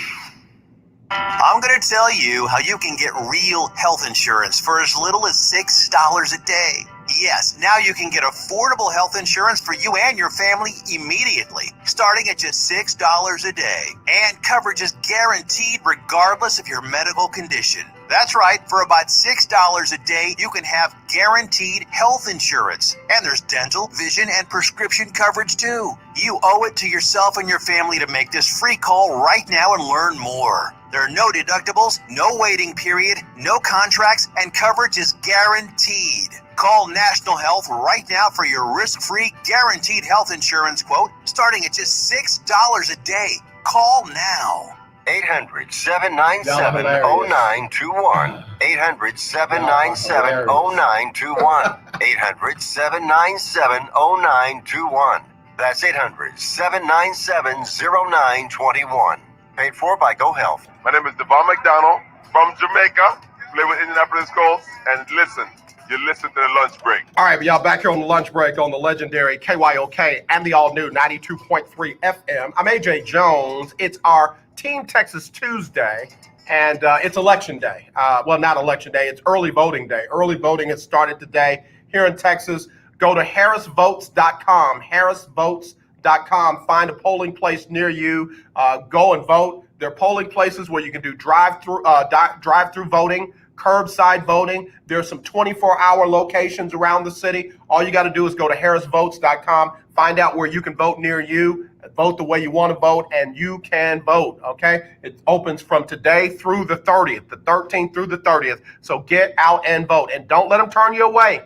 Speaker 17: I'm going to tell you how you can get real health insurance for as little as $6 a day. Yes, now you can get affordable health insurance for you and your family immediately, starting at just $6 a day. And coverage is guaranteed regardless of your medical condition. That's right, for about $6 a day, you can have guaranteed health insurance. And there's dental, vision, and prescription coverage too. You owe it to yourself and your family to make this free call right now and learn more. There are no deductibles, no waiting period, no contracts, and coverage is guaranteed. Call National Health right now for your risk-free, guaranteed health insurance quote, starting at just $6 a day. Call now.
Speaker 7: 800-797-0921. 800-797-0921. 800-797-0921. That's 800-797-0921. Paid for by GoHealth.
Speaker 2: My name is Devon McDonald from Jamaica. Live with Indianapolis Colts. And listen, you listen to the lunch break.
Speaker 3: All right, y'all back here on the lunch break on the legendary KYOK and the all-new 92.3 FM. I'm AJ Jones. It's our Team Texas Tuesday, and it's election day. Well, not election day. It's early voting day. Early voting has started today here in Texas. Go to harrisvotes.com, harrisvotes.com. Find a polling place near you. Go and vote. There are polling places where you can do drive-through voting, curbside voting. There's some 24-hour locations around the city. All you got to do is go to harrisvotes.com, find out where you can vote near you, vote the way you want to vote, and you can vote, okay? It opens from today through the 30th, the 13th through the 30th. So get out and vote, and don't let them turn you away.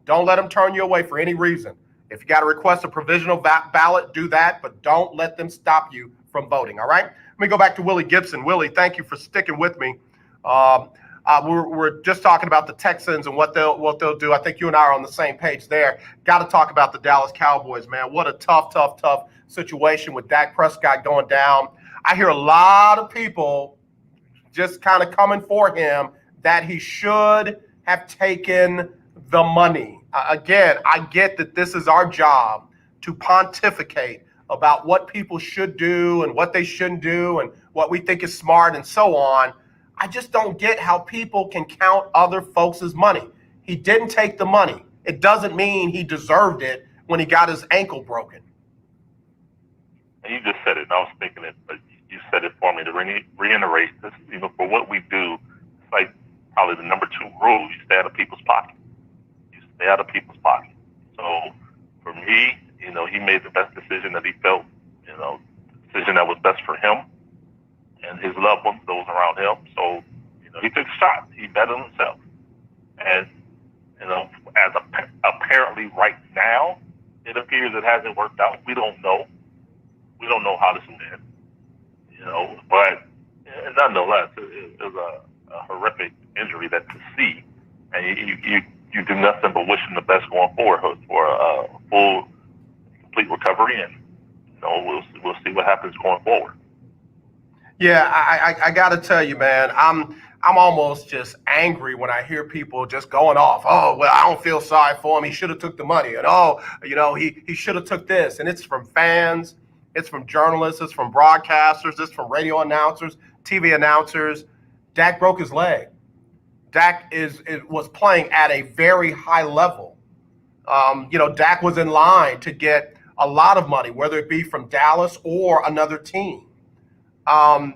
Speaker 3: Don't let them turn you away for any reason. If you got to request a provisional ballot, do that, but don't let them stop you from voting, all right? Let me go back to Willie Gibson. Willie, thank you for sticking with me. We're just talking about the Texans and what they'll do. I think you and I are on the same page there. Got to talk about the Dallas Cowboys, man. What a tough situation with Dak Prescott going down. I hear a lot of people just kind of coming for him that he should have taken the money. Again, I get that this is our job to pontificate about what people should do and what they shouldn't do and what we think is smart and so on. I just don't get how people can count other folks' money. He didn't take the money. It doesn't mean he deserved it when he got his ankle broken.
Speaker 8: And you just said it, and I was thinking it, but you said it for me to reiterate this. You know, for what we do, it's like probably the number 2 rule: you stay out of people's pocket. You stay out of people's pocket. So for me, you know, he made the best decision that he felt, you know, decision that was best for him and his loved ones, those around him. So, you know, he took a shot. He bet on himself. And, you know, apparently right now, it appears it hasn't worked out. We don't know. We don't know how this will end, you know, but nonetheless, it was a horrific injury that to see. And you do nothing but wish him the best going forward for a full, complete recovery. And, you know, we'll see what happens going forward.
Speaker 3: Yeah, I got to tell you, man, I'm almost just angry when I hear people just going off. Oh, well, I don't feel sorry for him. He should have took the money. And, oh, you know, he should have took this. And it's from fans. It's from journalists. It's from broadcasters. It's from radio announcers, TV announcers. Dak broke his leg. Dak was playing at a very high level. You know, Dak was in line to get a lot of money, whether it be from Dallas or another team. I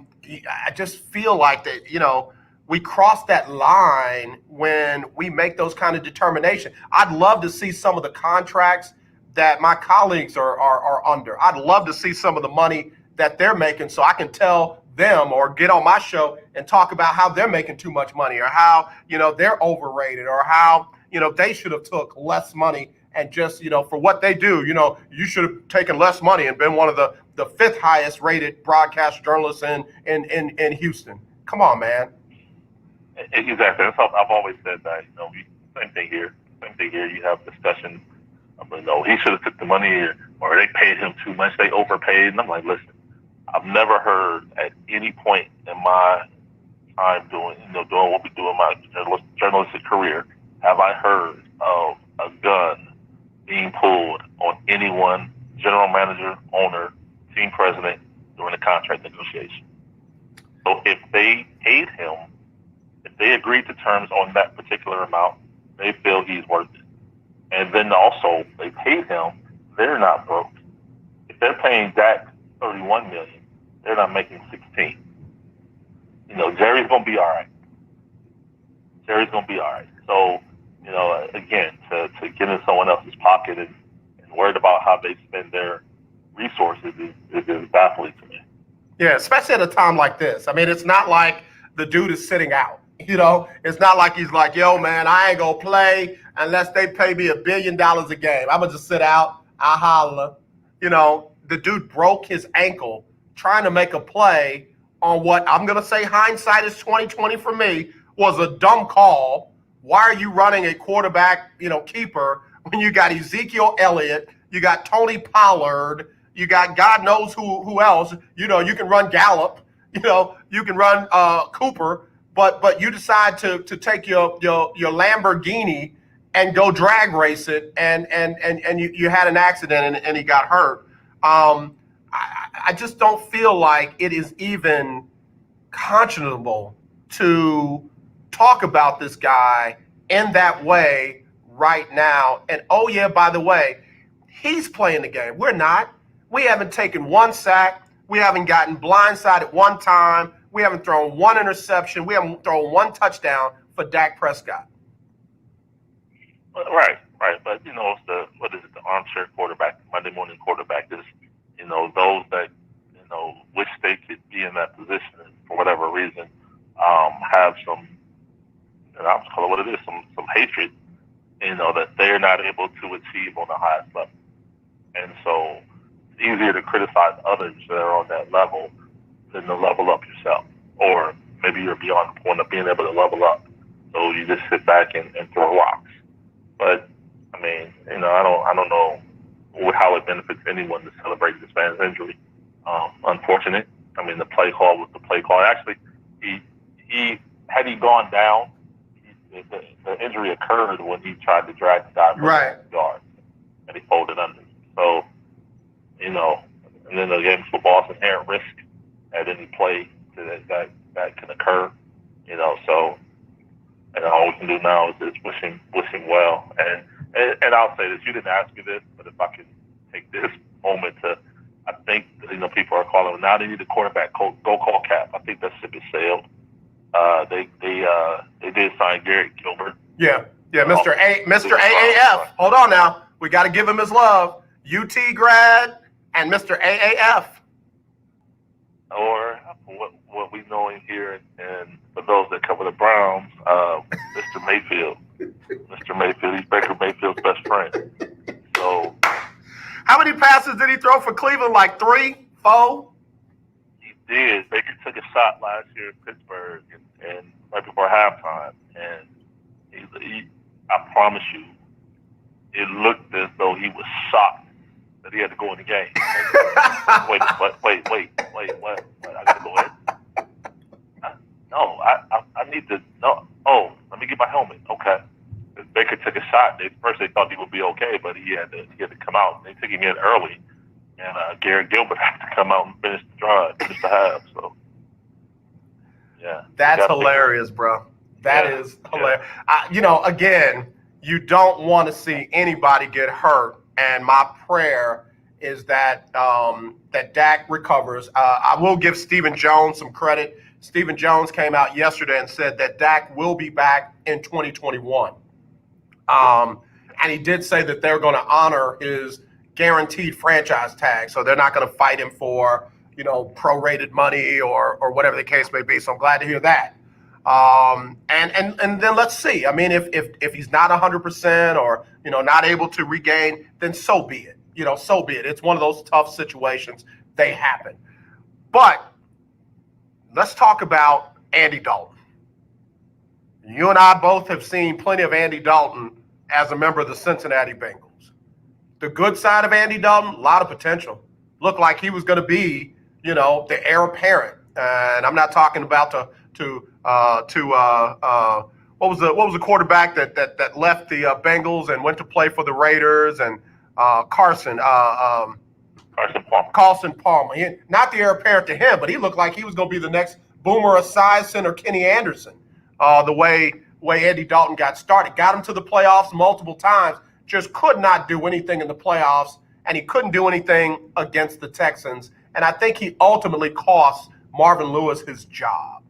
Speaker 3: just feel like that, you know, we cross that line when we make those kind of determinations. I'd love to see some of the contracts that my colleagues are under. I'd love to see some of the money that they're making so I can tell them or get on my show and talk about how they're making too much money or how, you know, they're overrated or how, you know, they should have took less money and just, you know, for what they do, you know, you should have taken less money and been one of the 5th highest rated broadcast journalists in Houston. Come on, man.
Speaker 8: Exactly. I've always said that, you know, same thing here. You have discussions. You know, he should have took the money or they paid him too much. They overpaid. And I'm like, listen, I've never heard at any point in my time doing what we do in my journalistic career, have I heard of a gun being pulled on anyone, general manager, owner, team president, during the contract negotiation. So if they paid him, if they agreed to terms on that particular amount, they feel he's worth it. And then also they paid him, they're not broke. If they're paying Dak $31 million, they're not making 16. You know, Jerry's gonna be all right. So, you know, again, to get in someone else's pocket and worried about how they spend their resources is baffling to me.
Speaker 3: Yeah, especially at a time like this. I mean, it's not like the dude is sitting out. You know, it's not like he's like, yo, man, I ain't gonna play unless they pay me $1 billion a game. I'm gonna just sit out. I holla. You know, the dude broke his ankle trying to make a play on what I'm gonna say hindsight is 2020 for me was a dumb call. Why are you running a quarterback, you know, keeper when you got Ezekiel Elliott, you got Tony Pollard, you got God knows who else? You know, you can run Gallup, you know, you can run Cooper. But you decide to take your Lamborghini and go drag race it, and you had an accident and he got hurt. I just don't feel like it is even conscionable to talk about this guy in that way right now. And oh yeah, by the way, he's playing the game. We're not. We haven't taken one sack. We haven't gotten blindsided one time. We haven't thrown one interception. We haven't thrown one touchdown for Dak Prescott.
Speaker 8: Right. But it's the armchair quarterback, Monday morning quarterback is, those that, wish they could be in that position and for whatever reason, have some, I'll just call it what it is, some hatred, that they're not able to achieve on the highest level. And so it's easier to criticize others that are on that level than to level up yourself. Or maybe you're beyond the point of being able to level up. So you just sit back and throw rocks. But I mean, I don't know how it benefits anyone to celebrate this man's injury. Unfortunate. I mean, the play call was the play call. Actually, he had he gone down, the injury occurred when he tried to drag the guy from the yard, and he folded under. So, and then the game's football's inherent risk at any play that can occur. So, and all we can do now is just wish him well. And I'll say this: you didn't ask me this, but if I can take this moment to, I think people are calling now. They need a quarterback. Go call Cap. I think that ship has sailed. They did sign Garrett Gilbert.
Speaker 3: Yeah, Mr. AAF. Hold on now. We got to give him his love. UT grad and Mr. AAF.
Speaker 8: Or what we know in here, and for those that cover the Browns, Mr. Mayfield. Mr. Mayfield, he's Baker Mayfield's best friend. So,
Speaker 3: how many passes did he throw for Cleveland? Like 3, 4?
Speaker 8: He did. Baker took a shot last year in Pittsburgh, and right before halftime, and I promise you, it looked as though he was shocked that he had to go in the game. Wait, what? I gotta go in? No, I need to, no. Oh, let me get my helmet. Okay. Baker took a shot. First they thought he would be okay, but he had to come out. They took him in early, and Garrett Gilbert had to come out and finish the drive, finish the half. So, yeah.
Speaker 3: That's hilarious, bro. That is hilarious. Again, you don't want to see anybody get hurt, and my prayer is that that Dak recovers. I will give Stephen Jones some credit. Stephen Jones came out yesterday and said that Dak will be back in 2021. And he did say that they're going to honor his guaranteed franchise tag. So they're not going to fight him for, prorated money or whatever the case may be. So I'm glad to hear that. And then let's see. I mean, if he's not 100% or, not able to regain, then so be it. So be it. It's one of those tough situations. They happen. But let's talk about Andy Dalton. You and I both have seen plenty of Andy Dalton as a member of the Cincinnati Bengals. The good side of Andy Dalton, a lot of potential. Looked like he was going to be, the heir apparent. And I'm not talking about what was the quarterback that left the Bengals and went to play for the Raiders and Carson Palmer. Not the heir apparent to him, but he looked like he was going to be the next Boomer Esiason or Kenny Anderson. The way Andy Dalton got started, got him to the playoffs multiple times, just could not do anything in the playoffs, and he couldn't do anything against the Texans. And I think he ultimately cost Marvin Lewis his job.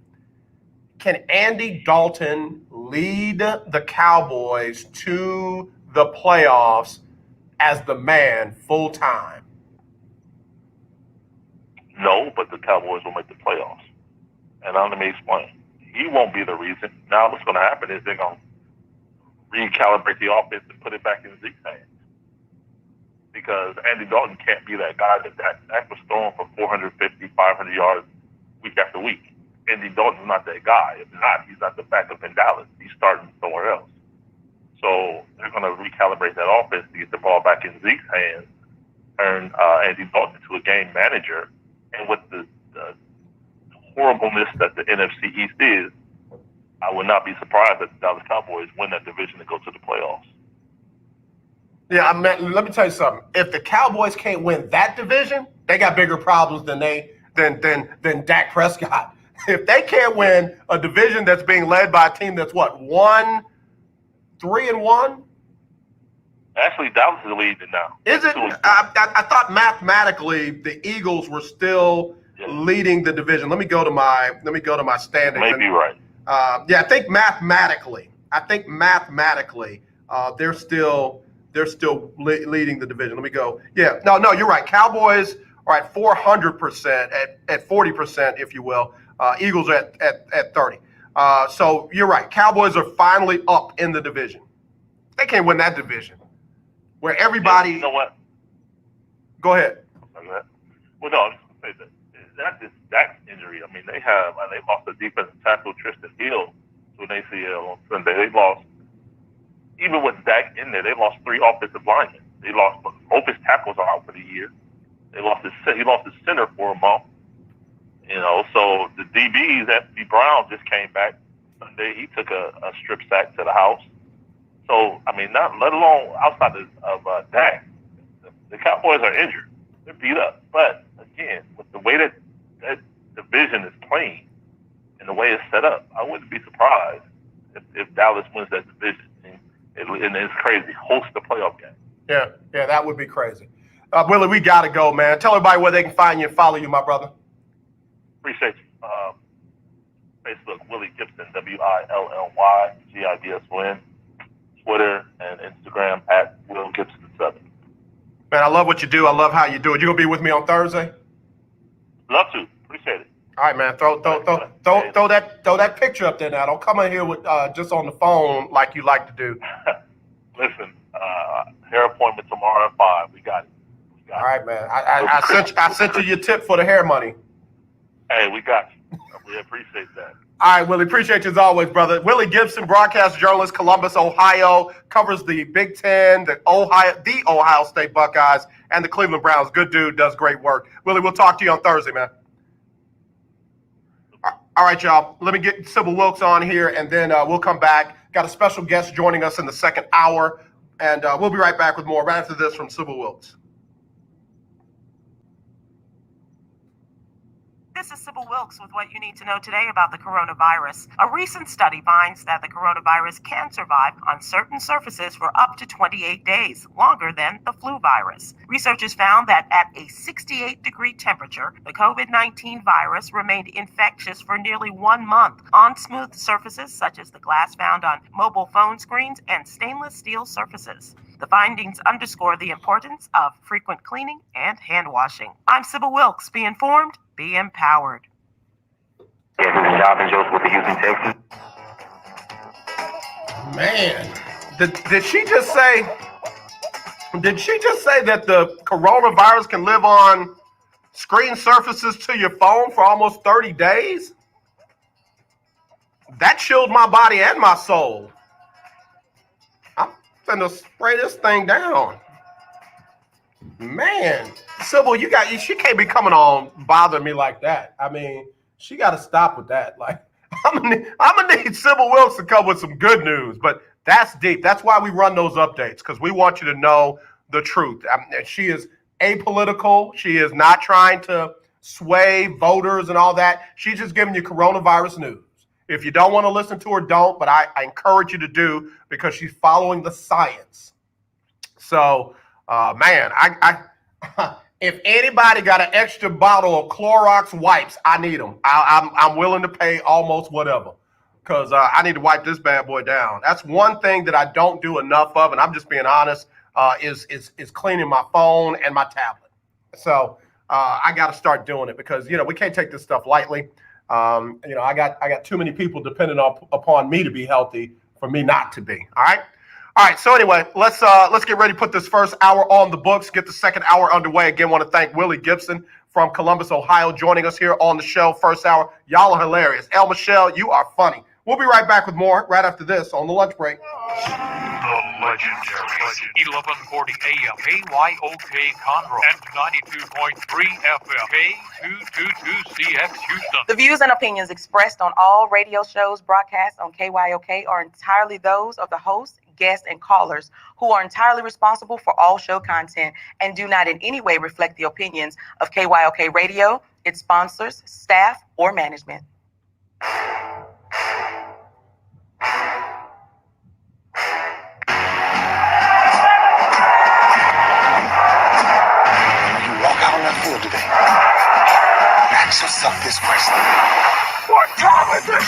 Speaker 3: Can Andy Dalton lead the Cowboys to the playoffs as the man full time?
Speaker 8: No, but the Cowboys will make the playoffs. And let me explain. He won't be the reason. Now what's going to happen is they're going to recalibrate the offense and put it back in Zeke's hands. Because Andy Dalton can't be that guy that was throwing for 450, 500 yards week after week. Andy Dalton's not that guy. If not, he's not the backup in Dallas. He's starting somewhere else. So they're going to recalibrate that offense to get the ball back in Zeke's hands, turn Andy Dalton into a game manager, and with the horribleness that the NFC East is, I would not be surprised that the Dallas Cowboys win that division and go to the playoffs.
Speaker 3: Yeah, let me tell you something. If the Cowboys can't win that division, they got bigger problems than Dak Prescott. If they can't win a division that's being led by a team that's 3-1,
Speaker 8: Actually, Dallas is leading it now.
Speaker 3: Is it? I thought mathematically the Eagles were still leading the division. Let me go to my standings.
Speaker 8: Maybe right.
Speaker 3: I think mathematically, they're still leading the division. Let me go. Yeah, no, you're right. Cowboys are at 400%, at 40%, if you will. Eagles are at 30. So you're right. Cowboys are finally up in the division. They can't win that division. Where everybody.
Speaker 8: You know what?
Speaker 3: Go ahead.
Speaker 8: Okay. Well, no, I was going to say that this Dak's injury. I mean, they lost a defensive tackle, Tristan Hill, to an ACL on Sunday. They lost, even with Dak in there, they lost 3 offensive linemen. They lost both his tackles are out for the year. He lost his center for a month. You know, so the DBs, Anthony Brown just came back Sunday. He took a strip sack to the house. So, I mean, not let alone outside of Dak, the Cowboys are injured. They're beat up. But, again, with the way that division is playing and the way it's set up, I wouldn't be surprised if Dallas wins that division. And it's crazy. Host the playoff game.
Speaker 3: Yeah, that would be crazy. Willie, we got to go, man. Tell everybody where they can find you and follow you, my brother.
Speaker 8: Appreciate you. Facebook, Willie Gibson, WILLYGIBSON. Twitter and Instagram at Will Gibson7.
Speaker 3: Man, I love what you do. I love how you do it. You gonna be with me on Thursday?
Speaker 8: Love to. Appreciate it.
Speaker 3: All right, man. Throw that picture up there now. Don't come in here with just on the phone like you like to do.
Speaker 8: Listen, hair appointment tomorrow at 5. We got it.
Speaker 3: All right, man. I sent you your tip for the hair money.
Speaker 8: Hey, we got you. We appreciate that.
Speaker 3: All right, Willie, appreciate you as always, brother. Willie Gibson, broadcast journalist, Columbus, Ohio, covers the Big Ten, the Ohio State Buckeyes, and the Cleveland Browns. Good dude, does great work. Willie, we'll talk to you on Thursday, man. All right, y'all. Let me get Sybil Wilkes on here, and then we'll come back. Got a special guest joining us in the second hour, and we'll be right back with more right after this from Sybil Wilkes.
Speaker 6: This is Sybil Wilkes with what you need to know today about the coronavirus. A recent study finds that the coronavirus can survive on certain surfaces for up to 28 days, longer than the flu virus. Researchers found that at a 68-degree temperature, the COVID-19 virus remained infectious for nearly 1 month on smooth surfaces such as the glass found on mobile phone screens and stainless steel surfaces. The findings underscore the importance of frequent cleaning and hand washing. I'm Sybil Wilkes. Be informed, be empowered.
Speaker 18: Yeah, this is Jonathan Joseph with the Houston Texans.
Speaker 3: Man, did she just say that the coronavirus can live on screen surfaces to your phone for almost 30 days? That chilled my body and my soul. I'm gonna spray this thing down. Man, Sybil, she can't be coming on bothering me like that. I mean, she got to stop with that. Like, I'm gonna need Sybil Wilkes to come with some good news, but that's deep. That's why we run those updates, because we want you to know the truth. She is apolitical. She is not trying to sway voters and all that. She's just giving you coronavirus news. If you don't want to listen to her, don't, but I encourage you to do, because she's following the science. So, man, if anybody got an extra bottle of Clorox wipes, I need them. I'm willing to pay almost whatever, because I need to wipe this bad boy down. That's one thing that I don't do enough of, and I'm just being honest, is cleaning my phone and my tablet. So I got to start doing it, because we can't take this stuff lightly. I got too many people depending upon me to be healthy for me not to be. All right. So anyway, let's get ready to put this first hour on the books, get the second hour underway. Again, want to thank Willie Gibson from Columbus, Ohio, joining us here on the show. First hour. Y'all are hilarious. El Michelle, you are funny. We'll be right back with more right after this on the lunch break.
Speaker 14: The legendary 1140 AM KYOK Conroe and 92.3 FM K222CX Houston.
Speaker 19: The views and opinions expressed on all radio shows broadcast on KYOK are entirely those of the host, guests, and callers, who are entirely responsible for all show content and do not in any way reflect the opinions of KYOK Radio, its sponsors, staff, or management.
Speaker 2: suck this wrestling. What time is it?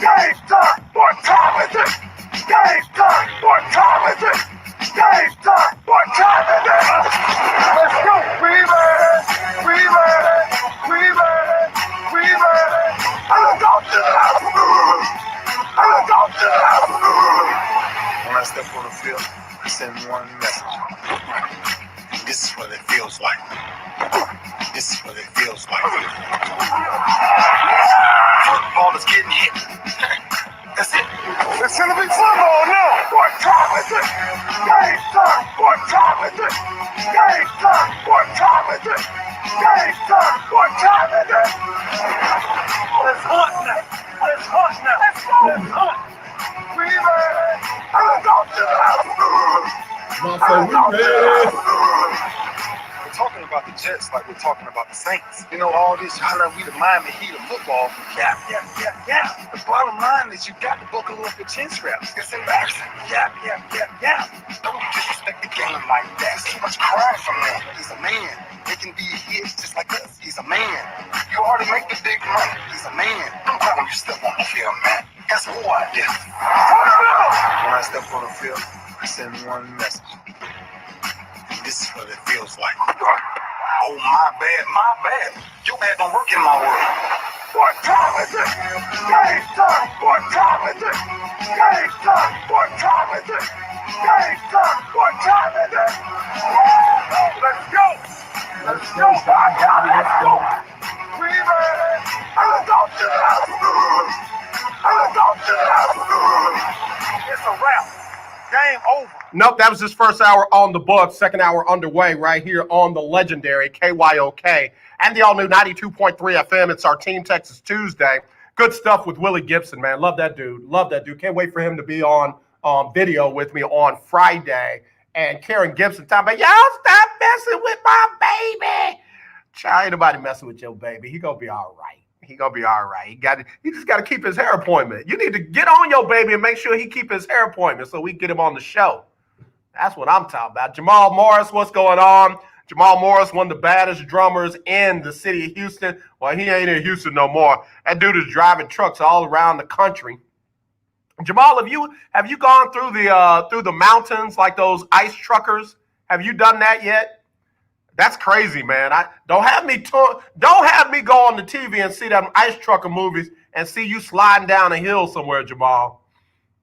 Speaker 2: Game time. What time is it? Game time. What time is it? Game time. What time is it? Let's go. We ready. We ready. We ready. We ready. Let's go to the house. Let's go to the house. When I step on the field, I send one message. This is what it feels like. This is what it feels like. Football is getting hit. That's it. It's gonna be football now. What time is it? Game time. What time is it? Game time. What time is it? Game time. What time is it? Let's hunt now. Let's hunt now. Let's go. Let's hunt. We ready. Let's go to the house. We're talking about the Jets like we're talking about the Saints. You know, all this, how we the Miami Heat of football. Yeah. The bottom line is you got to buckle up your chin straps. It's embarrassing. Yeah. Don't disrespect the game like that. It's too much crying from him. He's a man. He can be his just like us. He's a man. You already make the big money. He's a man. Don't cry when you step on the field, man. That's who I am. When I step on the field, I send one message. This is what it feels like. Oh, my bad. Your bad don't work in my world. What time is it? Game time. What time is it? Game time. What time is it? Game time. What time is it? Let's go. Let's go. I got it. Let's go. We ready. Let's go to the house. Let's go to the house. It's a wrap. Game over.
Speaker 3: Nope, that was his first hour on the books, second hour underway right here on the legendary KYOK and the all-new 92.3 FM. It's our Team Texas Tuesday. Good stuff with Willie Gibson, man. Love that dude. Can't wait for him to be on video with me on Friday. And Karen Gibson talking about, y'all stop messing with my baby. Child, ain't nobody messing with your baby. He gonna be all right. He just got to keep his hair appointment. You need to get on your baby and make sure he keep his hair appointment so we get him on the show. That's what I'm talking about. Jamal Morris, what's going on? Jamal Morris, one of the baddest drummers in the city of Houston. Well, he ain't in Houston no more. That dude is driving trucks all around the country. Jamal, have you gone through the mountains like those ice truckers? Have you done that yet? That's crazy, man. Don't have me go on the TV and see them ice trucker movies and see you sliding down a hill somewhere, Jamal.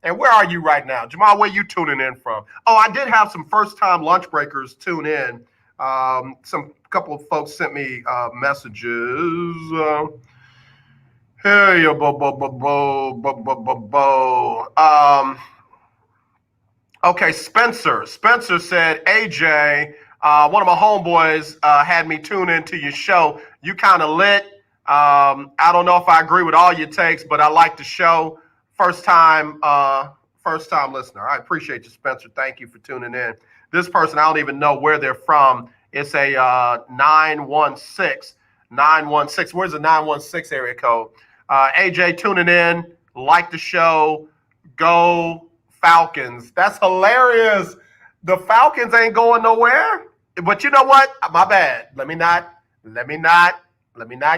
Speaker 3: And where are you right now? Jamal, where you tuning in from? Oh, I did have some first-time lunch breakers tune in. Couple of folks sent me messages. Hey, okay, Spencer. Spencer said, AJ, one of my homeboys had me tune into your show. You kind of lit. I don't know if I agree with all your takes, but I like the show. First time listener. I appreciate you, Spencer. Thank you for tuning in. This person, I don't even know where they're from. It's a 916. Where's the 916 area code? AJ tuning in. Like the show. Go Falcons. That's hilarious. The Falcons ain't going nowhere. But you know what? My bad. Let me not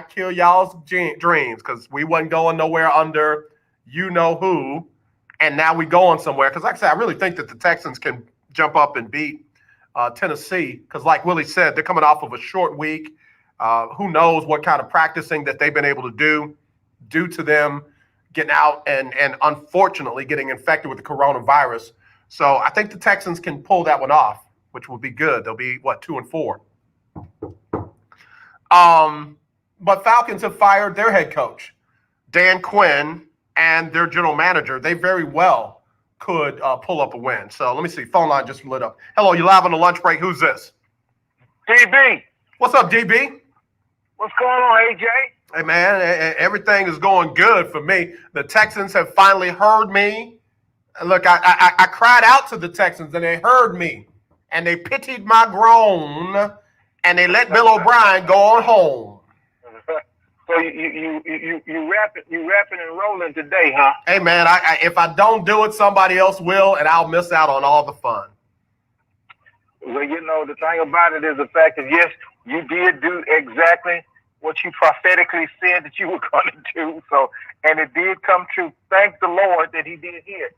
Speaker 3: kill y'all's dreams, because we wasn't going nowhere under you know who, and now we going somewhere. Because like I said, I really think that the Texans can jump up and beat Tennessee, because like Willie said, they're coming off of a short week. Who knows what kind of practicing that they've been able to do due to them getting out and unfortunately getting infected with the coronavirus. So I think the Texans can pull that one off, which will be good. They'll be, 2-4. But Falcons have fired their head coach, Dan Quinn, and their general manager. They very well could pull up a win. So let me see. Phone line just lit up. Hello, you live on the lunch break. Who's this?
Speaker 20: DB.
Speaker 3: What's up, DB?
Speaker 20: What's going on, AJ?
Speaker 3: Hey, man, everything is going good for me. The Texans have finally heard me. Look, I cried out to the Texans, and they heard me. And they pitied my groan, and they let Bill O'Brien go on home.
Speaker 20: So you rapping and rolling today, huh?
Speaker 3: Hey, man, if I don't do it, somebody else will, and I'll miss out on all the fun.
Speaker 20: Well, the thing about it is the fact that, yes, you did do exactly what you prophetically said that you were going to do. So, and it did come true. Thank the Lord that He did hear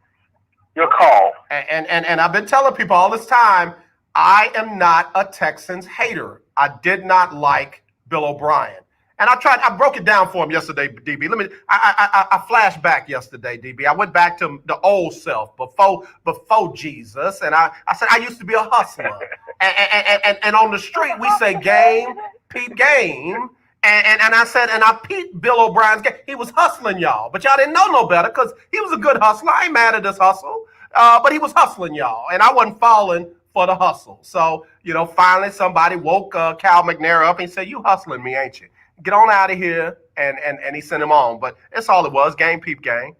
Speaker 20: your call.
Speaker 3: And I've been telling people all this time, I am not a Texans hater. I did not like Bill O'Brien. And I broke it down for him yesterday, DB. I flashed back yesterday, DB. I went back to the old self before Jesus. And I said, I used to be a hustler. and on the street, we say game, peep game. And I said, and I peeped Bill O'Brien's game. He was hustling y'all, but y'all didn't know no better because he was a good hustler. I ain't mad at this hustle, but he was hustling y'all, and I wasn't falling for the hustle. So, finally somebody woke Cal McNair up and said, you hustling me, ain't you? Get on out of here, and he sent him on. But that's all it was, game, peep, game.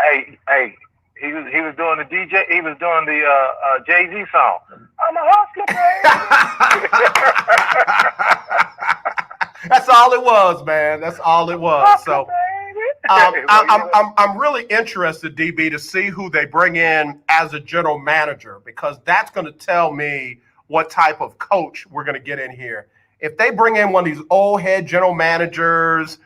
Speaker 20: Hey, he was doing the DJ. He was doing the Jay-Z song. I'm a hustler, baby.
Speaker 3: That's all it was, man. That's all it was. So I'm really interested, DB, to see who they bring in as a general manager, because that's going to tell me what type of coach we're going to get in here. If they bring in one of these old head general managers,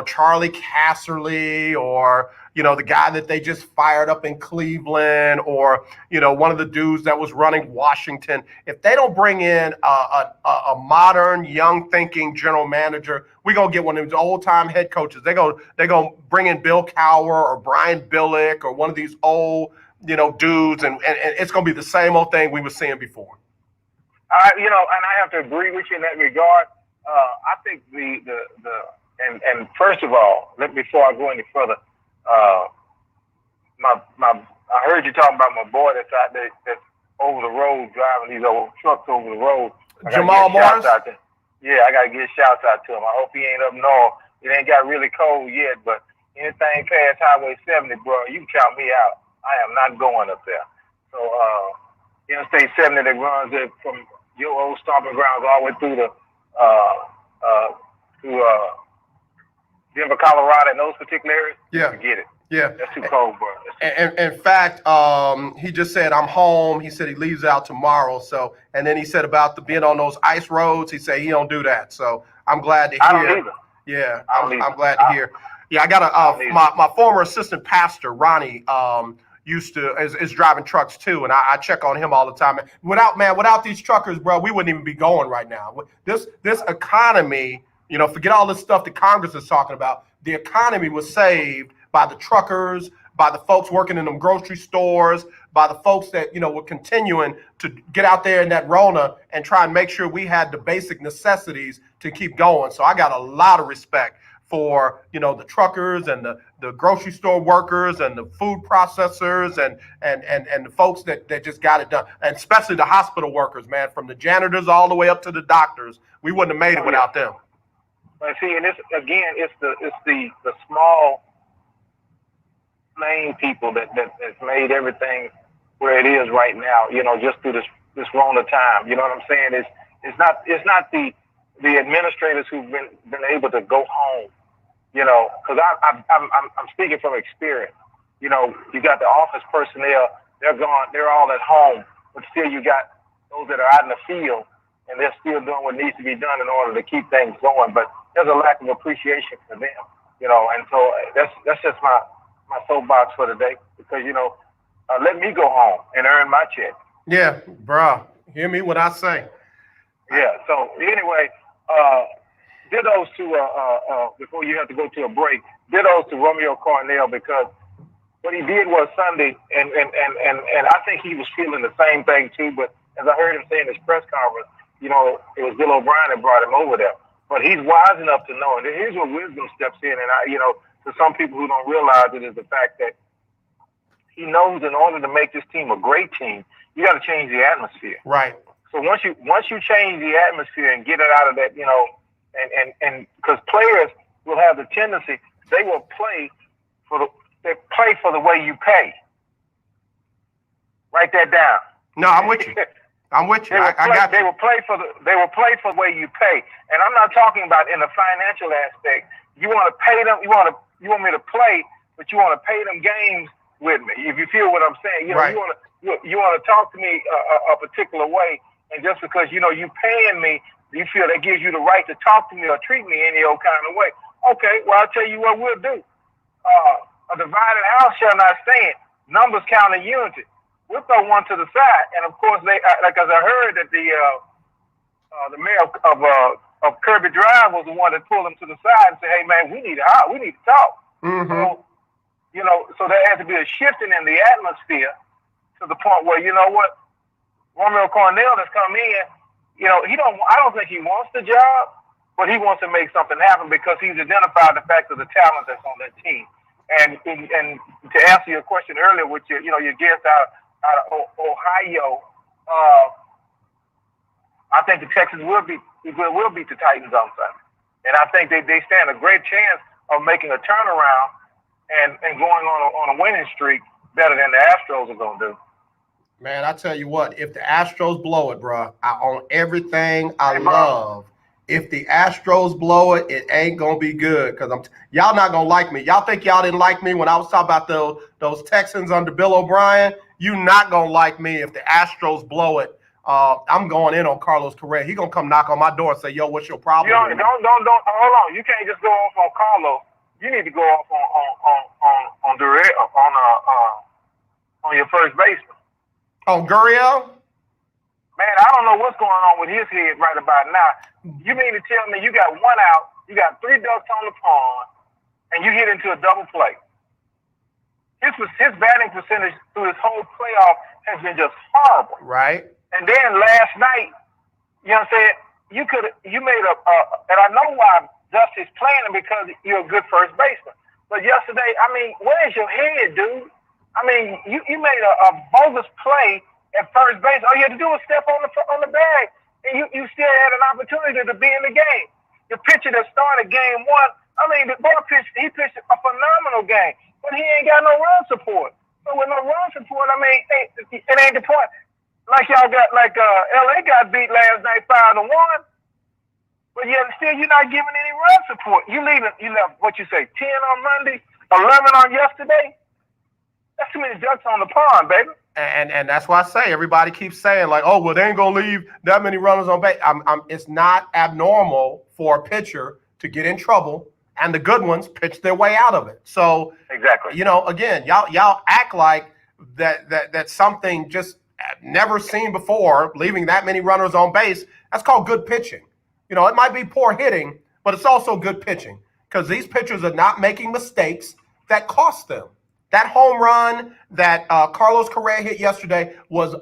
Speaker 3: Charlie Casserly, or, the guy that they just fired up in Cleveland, or, one of the dudes that was running Washington, if they don't bring in a modern, young thinking general manager, we're going to get one of these old time head coaches. They're going to bring in Bill Cowher or Brian Billick or one of these old, dudes. And it's going to be the same old thing we were seeing before.
Speaker 20: And I have to agree with you in that regard. I think and first of all, before I go any further, I heard you talking about my boy that's out there, that's over the road driving these old trucks over the road.
Speaker 3: Jamal Morris?
Speaker 20: Yeah, I got to get shouts out to him. I hope he ain't up north. It ain't got really cold yet, but anything past Highway 70, bro, you can count me out. I am not going up there. So, Interstate 70 that runs it from your old stomping grounds all the way through Denver, Colorado, and those particular areas.
Speaker 3: Yeah.
Speaker 20: Forget it.
Speaker 3: Yeah.
Speaker 20: That's too cold, bro.
Speaker 3: And in fact, he just said, I'm home. He said he leaves out tomorrow. So, and then he said about being on those ice roads, he said he don't do that. So I'm glad to hear.
Speaker 20: I don't either.
Speaker 3: Yeah, I'm glad to hear. Yeah, I got my former assistant pastor, Ronnie, is driving trucks too, and I check on him all the time. Without these truckers, bro, we wouldn't even be going right now. This economy, forget all this stuff that Congress is talking about. The economy was saved by the truckers, by the folks working in them grocery stores, by the folks that were continuing to get out there in that Rona and try and make sure we had the basic necessities to keep going. So I got a lot of respect for the truckers and the grocery store workers and the food processors and the folks that just got it done, and especially the hospital workers, man, from the janitors all the way up to the doctors. We wouldn't have made it without them.
Speaker 20: But see, and this again, it's the small main people that's made everything where it is right now. Just through this Rona time. You know what I'm saying? It's not the administrators who've been able to go home. Because I'm speaking from experience. You got the office personnel, they're gone, they're all at home, but still you got those that are out in the field, and they're still doing what needs to be done in order to keep things going. But there's a lack of appreciation for them, and so that's just my soapbox for today, because let me go home and earn my check.
Speaker 3: Yeah, bro, hear me what I say.
Speaker 20: Yeah. So anyway, dittos to before you have to go to a break. Dittos to Romeo Cornell, because what he did was Sunday, and I think he was feeling the same thing too. But as I heard him say in his press conference, it was Bill O'Brien that brought him over there. But he's wise enough to know, and here's where wisdom steps in. And to some people who don't realize it, is the fact that he knows in order to make this team a great team, you got to change the atmosphere.
Speaker 3: Right.
Speaker 20: So once you change the atmosphere and get it out of that, and because players will have the tendency, they will play for the way you pay. Write that down.
Speaker 3: No, I'm with you. I'm with you.
Speaker 20: They will play for the way you pay, and I'm not talking about in the financial aspect. You want to pay them. You want me to play, but you want to pay them games with me. If you feel what I'm saying,
Speaker 3: right.
Speaker 20: You want to talk to me a particular way. And just because, you paying me Do you feel that gives you the right to talk to me or treat me any old kind of way? Okay, well, I'll tell you what we'll do. A divided house shall not stand. Numbers count in unity. We'll throw one to the side. And, of course, they as I heard that the mayor of Kirby Drive was the one that pulled him to the side and said, hey, man, we need to talk.
Speaker 3: Mm-hmm.
Speaker 20: So, so there has to be a shifting in the atmosphere to the point where, you know what, Romeo Cornell has come in, I don't think he wants the job, but he wants to make something happen because he's identified the fact of the talent that's on that team. And to answer your question earlier with your guest out of Ohio, I think the Texans will beat the Titans on Sunday. And I think they stand a great chance of making a turnaround and going on a winning streak better than the Astros are going to do.
Speaker 3: Man, I tell you what, if the Astros blow it, bro, I own everything I love. If the Astros blow it, it ain't going to be good because y'all not going to like me. Y'all think y'all didn't like me when I was talking about those Texans under Bill O'Brien? You not going to like me if the Astros blow it. I'm going in on Carlos Correa. He going to come knock on my door and say, yo, what's your problem?
Speaker 20: Don't, hold on. You can't just go off on Carlos. You need to go off on your first baseman.
Speaker 3: On Gurriel?
Speaker 20: Man, I don't know what's going on with his head right about now. You mean to tell me you got one out, you got 3 ducks on the pond, and you hit into a double play? His batting percentage through his whole playoff has been just horrible.
Speaker 3: Right.
Speaker 20: And then last night, you know what I'm saying, you made and I know why Dusty's playing because you're a good first baseman. But yesterday, I mean, where's your head, dude? I mean, you made a bogus play at first base. All you had to do was step on the bag, and you still had an opportunity to be in the game. The pitcher that started game 1, I mean, the boy he pitched a phenomenal game, but he ain't got no run support. So with no run support, I mean, it ain't the point. Like y'all got, LA got beat last night 5-1, but yet still you're not giving any run support. You left what you say, 10 on Monday, 11 on yesterday. That's too many ducks on the pond, baby.
Speaker 3: And that's why I say everybody keeps saying like, oh, well, they ain't gonna leave that many runners on base. It's not abnormal for a pitcher to get in trouble, and the good ones pitch their way out of it. So
Speaker 20: exactly,
Speaker 3: again, y'all act like that's something just never seen before. Leaving that many runners on base, that's called good pitching. It might be poor hitting, but it's also good pitching because these pitchers are not making mistakes that cost them. That home run that Carlos Correa hit yesterday was,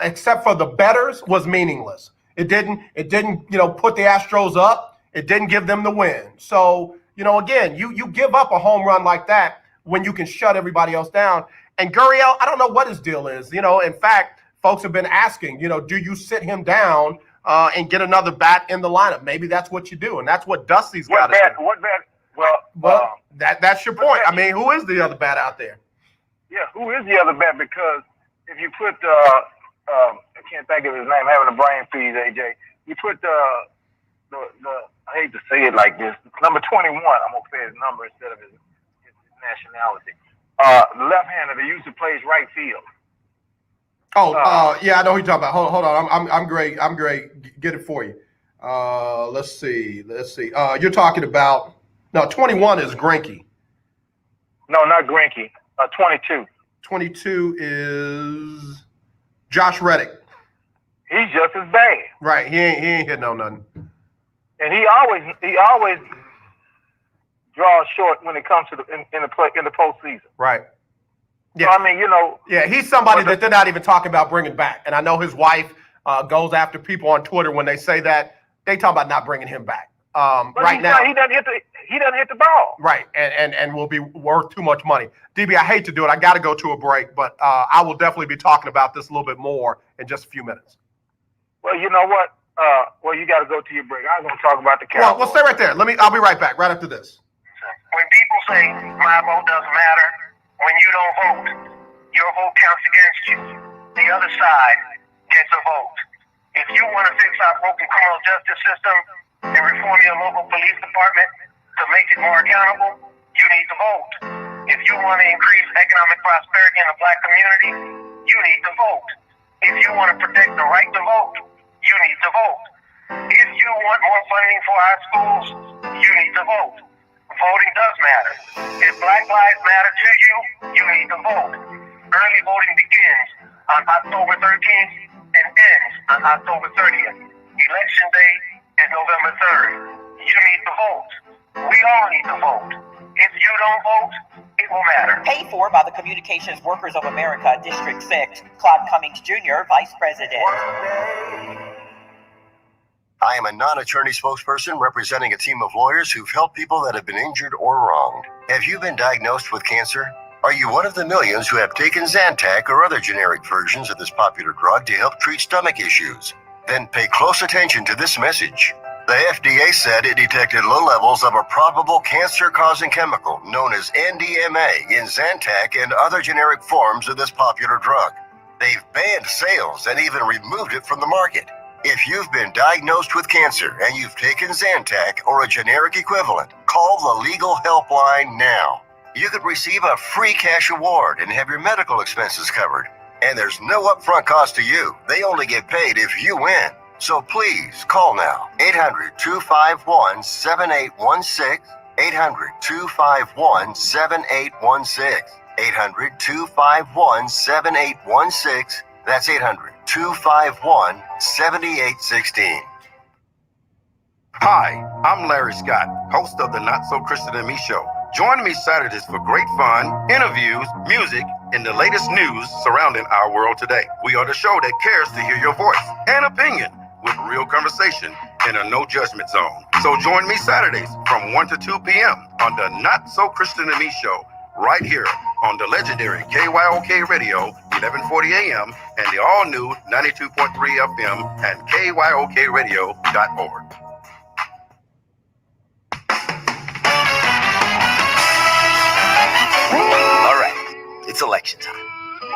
Speaker 3: except for the bettors, was meaningless. It didn't put the Astros up. It didn't give them the win. So, again, you give up a home run like that when you can shut everybody else down. And Gurriel, I don't know what his deal is. In fact, folks have been asking, do you sit him down and get another bat in the lineup? Maybe that's what you do, and that's what Dusty's got to do.
Speaker 20: What bat?
Speaker 3: Well, that's your point. I mean, who is the other bat out there?
Speaker 20: Yeah, who is the other bat? Because if you put, I can't think of his name, having a brain freeze, AJ. You put the I hate to say it like this, number 21. I'm gonna say his number instead of his nationality. The left-hander that usually plays right field.
Speaker 3: Yeah, I know who you're talking about. Hold on, I'm great. Get it for you. Let's see. You're talking about. No, 21 is Greinke.
Speaker 20: No, not Greinke. 22.
Speaker 3: 22 is Josh Reddick.
Speaker 20: He's just as bad.
Speaker 3: Right. He ain't hitting on nothing.
Speaker 20: And he always draws short when it comes to in the postseason.
Speaker 3: Right. Yeah.
Speaker 20: So, I mean,
Speaker 3: Yeah, he's somebody that they're not even talking about bringing back. And I know his wife goes after people on Twitter when they say that. They talk about not bringing him back.
Speaker 20: But
Speaker 3: right now,
Speaker 20: he doesn't hit the ball.
Speaker 3: Right, and will be worth too much money. DB, I hate to do it. I got to go to a break, but I will definitely be talking about this a little bit more in just a few minutes.
Speaker 20: Well, you know what? You got to go to your break. I'm going to talk about the Cowboys.
Speaker 3: Well, stay right there. I'll be right back. Right after this.
Speaker 2: When people say my vote doesn't matter, when you don't vote, your vote counts against you. The other side gets a vote. If you want to fix our broken criminal justice system and reform your local police department to make it more accountable, you need to vote. If you want to increase economic prosperity in the black community, you need to vote. If you want to protect the right to vote, you need to vote. If you want more funding for our schools, you need to vote. Voting does matter. If Black Lives Matter to you, you need to vote. Early voting begins on October 13th and ends on October 30th. Election day is November 3rd. You need to vote. We all need to vote. If you don't vote, it will matter.
Speaker 21: Paid for by the Communications Workers of America, District 6, Claude Cummings Jr., Vice President.
Speaker 16: I am a non-attorney spokesperson representing a team of lawyers who've helped people that have been injured or wronged. Have you been diagnosed with cancer? Are you one of the millions who have taken Zantac or other generic versions of this popular drug to help treat stomach issues? Then pay close attention to this message. The FDA said it detected low levels of a probable cancer-causing chemical known as NDMA in Zantac and other generic forms of this popular drug. They've banned sales and even removed it from the market. If you've been diagnosed with cancer and you've taken Zantac or a generic equivalent, call the legal helpline now. You could receive a free cash award and have your medical expenses covered. And there's no upfront cost to you. They only get paid if you win. So please call now. 800-251-7816. 800-251-7816. 800-251-7816. That's 800-251-7816.
Speaker 7: Hi, I'm Larry Scott, host of the Not So Christian and Me Show. Join me Saturdays for great fun, interviews, music, and the latest news surrounding our world today. We are the show that cares to hear your voice and opinion with real conversation in a no judgment zone. So join me Saturdays from 1 to 2 p.m. on the Not So Christian and Me Show, right here on the legendary KYOK Radio, 1140 AM, and the all-new 92.3 FM and KYOKradio.org.
Speaker 12: All right, it's election time,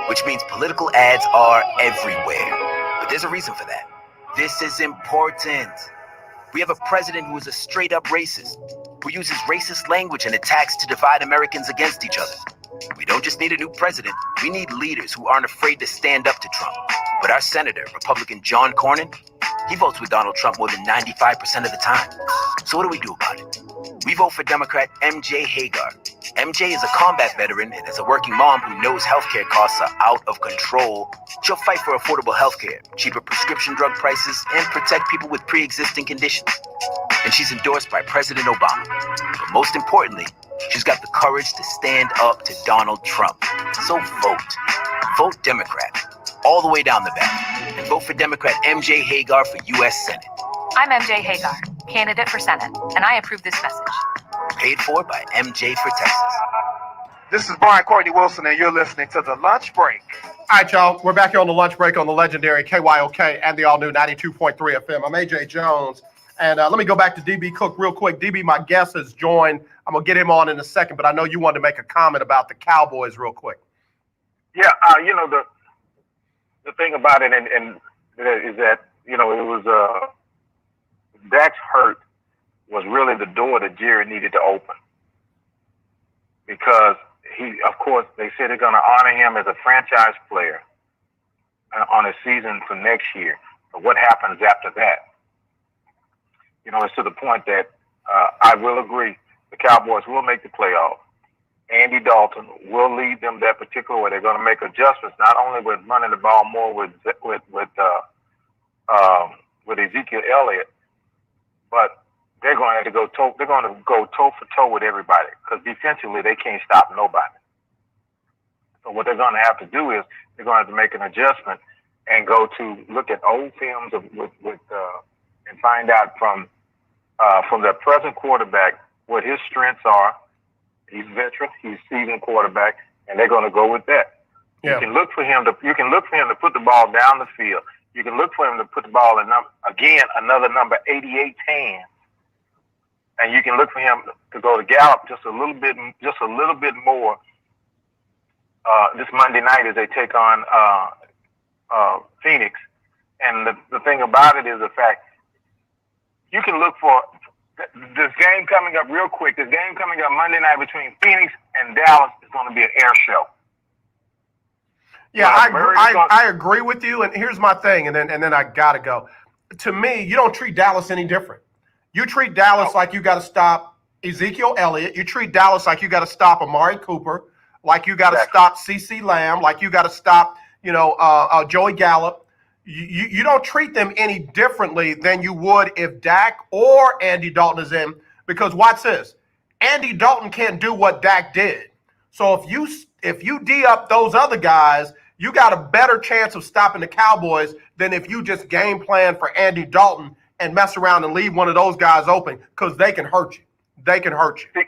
Speaker 12: which means political ads are everywhere. But there's a reason for that. This is important. We have a president who is a straight-up racist, who uses racist language and attacks to divide Americans against each other. We don't just need a new president, we need leaders who aren't afraid to stand up to Trump. But our senator, Republican John Cornyn, he votes with Donald Trump more than 95% of the time. So what do we do about it? We vote for Democrat MJ Hagar. MJ is a combat veteran and as a working mom who knows healthcare costs are out of control, she'll fight for affordable healthcare, cheaper prescription drug prices, and protect people with pre-existing conditions. And she's endorsed by President Obama. But most importantly, she's got the courage to stand up to Donald Trump. So vote. Vote Democrat. All the way down the back. And vote for Democrat MJ Hagar for U.S. Senate.
Speaker 13: I'm MJ Hagar, candidate for Senate, and I approve this message.
Speaker 12: Paid for by MJ for Texas.
Speaker 20: This is Brian Courtney Wilson, and you're listening to The Lunch Break.
Speaker 3: All right, y'all. We're back here on the lunch break on the legendary KYOK and the all-new 92.3 FM. I'm AJ Jones. And let me go back to DB Cook real quick. DB, my guest, has joined. I'm going to get him on in a second, but I know you wanted to make a comment about the Cowboys real quick.
Speaker 20: Yeah, the thing about it and is that, it was Dak's hurt was really the door that Jerry needed to open. Because of course, they said they're going to honor him as a franchise player on a season for next year. But what happens after that? It's to the point that I will agree the Cowboys will make the playoffs. Andy Dalton will lead them that particular way. They're going to make adjustments, not only with running the ball more with Ezekiel Elliott, but they're going to have to go toe. They're going to go toe for toe with everybody because defensively they can't stop nobody. So what they're going to have to do is they're going to have to make an adjustment and go to look at old films and find out from their present quarterback what his strengths are. He's veteran. He's seasoned quarterback, and they're going to go with that. Yeah. You can look for him to put the ball down the field. You can look for him to put the ball in another number 88 hands, and you can look for him to go to Gallup just a little bit more. This Monday night as they take on Phoenix, and the thing about it is the fact you can look for this game coming up real quick. This game coming up Monday night between Phoenix and Dallas is going to be an air show.
Speaker 3: Yeah, I agree with you. And here's my thing, and then I gotta go. to me, you don't treat Dallas any different. You treat Dallas like you got to stop Ezekiel Elliott. You treat Dallas like you got to stop Amari Cooper, like you got to stop CeCe Lamb, like you got to stop, Joey Gallup. You don't treat them any differently than you would if Dak or Andy Dalton is in. Because watch this, Andy Dalton can't do what Dak did. So if you D up those other guys, you got a better chance of stopping the Cowboys than if you just game plan for Andy Dalton and mess around and leave one of those guys open, because they can hurt you. They can hurt you.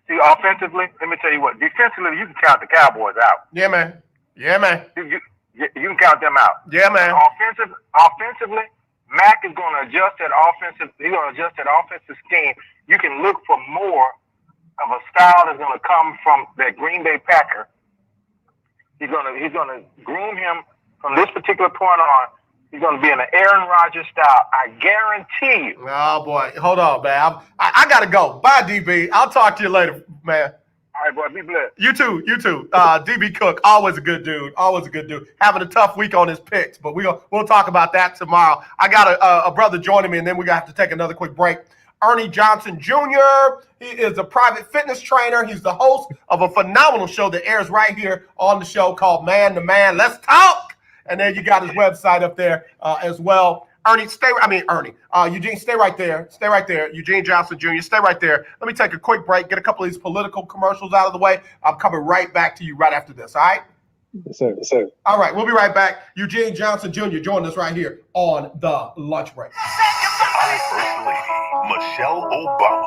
Speaker 20: See, offensively, let me tell you what. Defensively, you can count the Cowboys out.
Speaker 3: Yeah, man. Yeah, man.
Speaker 20: You can count them out.
Speaker 3: Yeah, man.
Speaker 20: Offensively, Mac is going to adjust that offensive. He's going to adjust that offensive scheme. You can look for more of a style that's going to come from that Green Bay Packer. He's going to groom him from this particular point on. He's going to be in an Aaron Rodgers style. I guarantee you.
Speaker 3: Oh, boy. Hold on, man. I got to go. Bye, DB. I'll talk to you later, man.
Speaker 20: All right, boy. Be blessed.
Speaker 3: You too. DB Cook, always a good dude. Having a tough week on his picks, but we'll talk about that tomorrow. I got a brother joining me, and then we're going to have to take another quick break. Ernie Johnson Jr. He is a private fitness trainer. He's the host of a phenomenal show that airs right here on the show called Man to Man. Let's talk. And then you got his website up there as well. Eugene, stay right there. Eugene Johnson Jr., stay right there. Let me take a quick break, get a couple of these political commercials out of the way. I'm coming right back to you right after this, all right?
Speaker 1: Yes, sir. Yes, sir.
Speaker 3: All right, we'll be right back. Eugene Johnson Jr. joining us right here on the lunch break.
Speaker 7: Our First Lady, Michelle Obama.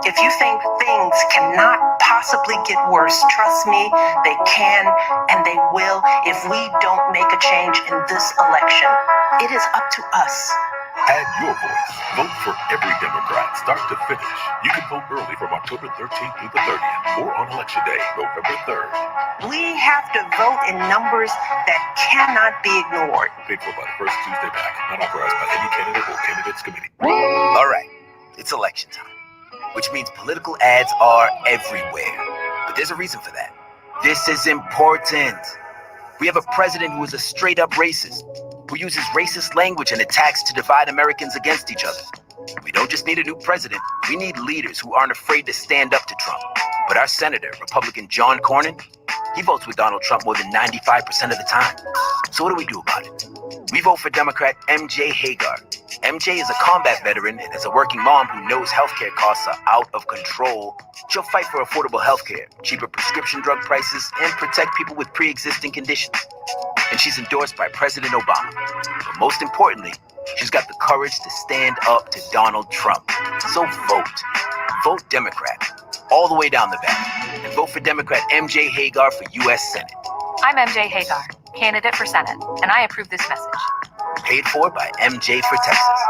Speaker 11: If you think things cannot possibly get worse, trust me, they can and they will if we don't make a change in this election. It is up to us.
Speaker 7: Add your voice. Vote for every Democrat, start to finish. You can vote early from October 13th through the 30th or on Election Day, November 3rd.
Speaker 11: We have to vote in numbers that cannot be ignored.
Speaker 7: Paid for by the first Tuesday back. Not authorized by any candidate or candidates committee.
Speaker 12: All right, it's election time, which means political ads are everywhere. But there's a reason for that. This is important. We have a president who is a straight up racist, who uses racist language and attacks to divide Americans against each other. We don't just need a new president, we need leaders who aren't afraid to stand up to Trump. But our senator, Republican John Cornyn, he votes with Donald Trump more than 95% of the time. So what do we do about it? We vote for Democrat MJ Hagar. MJ is a combat veteran and is a working mom who knows healthcare costs are out of control. She'll fight for affordable healthcare, cheaper prescription drug prices, and protect people with pre-existing conditions. And she's endorsed by President Obama. But most importantly, she's got the courage to stand up to Donald Trump. So vote. Vote Democrat. All the way down the back. And vote for Democrat MJ Hagar for U.S. Senate.
Speaker 13: I'm MJ Hagar, candidate for Senate, and I approve this message.
Speaker 12: Paid for by MJ for Texas.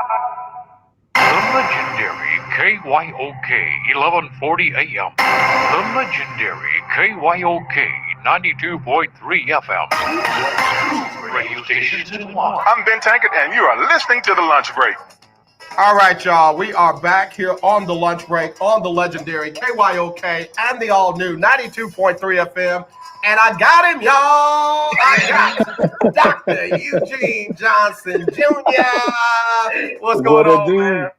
Speaker 14: The legendary KYOK 1140 AM. The legendary KYOK 92.3 FM. Radio stations in one.
Speaker 2: I'm Ben Tankard, and you are listening to The Lunch Break.
Speaker 3: All right, y'all. We are back here on the lunch break on the legendary KYOK and the all-new 92.3 FM. And I got him, y'all. I got Dr. Eugene Johnson Jr. What's going on, man?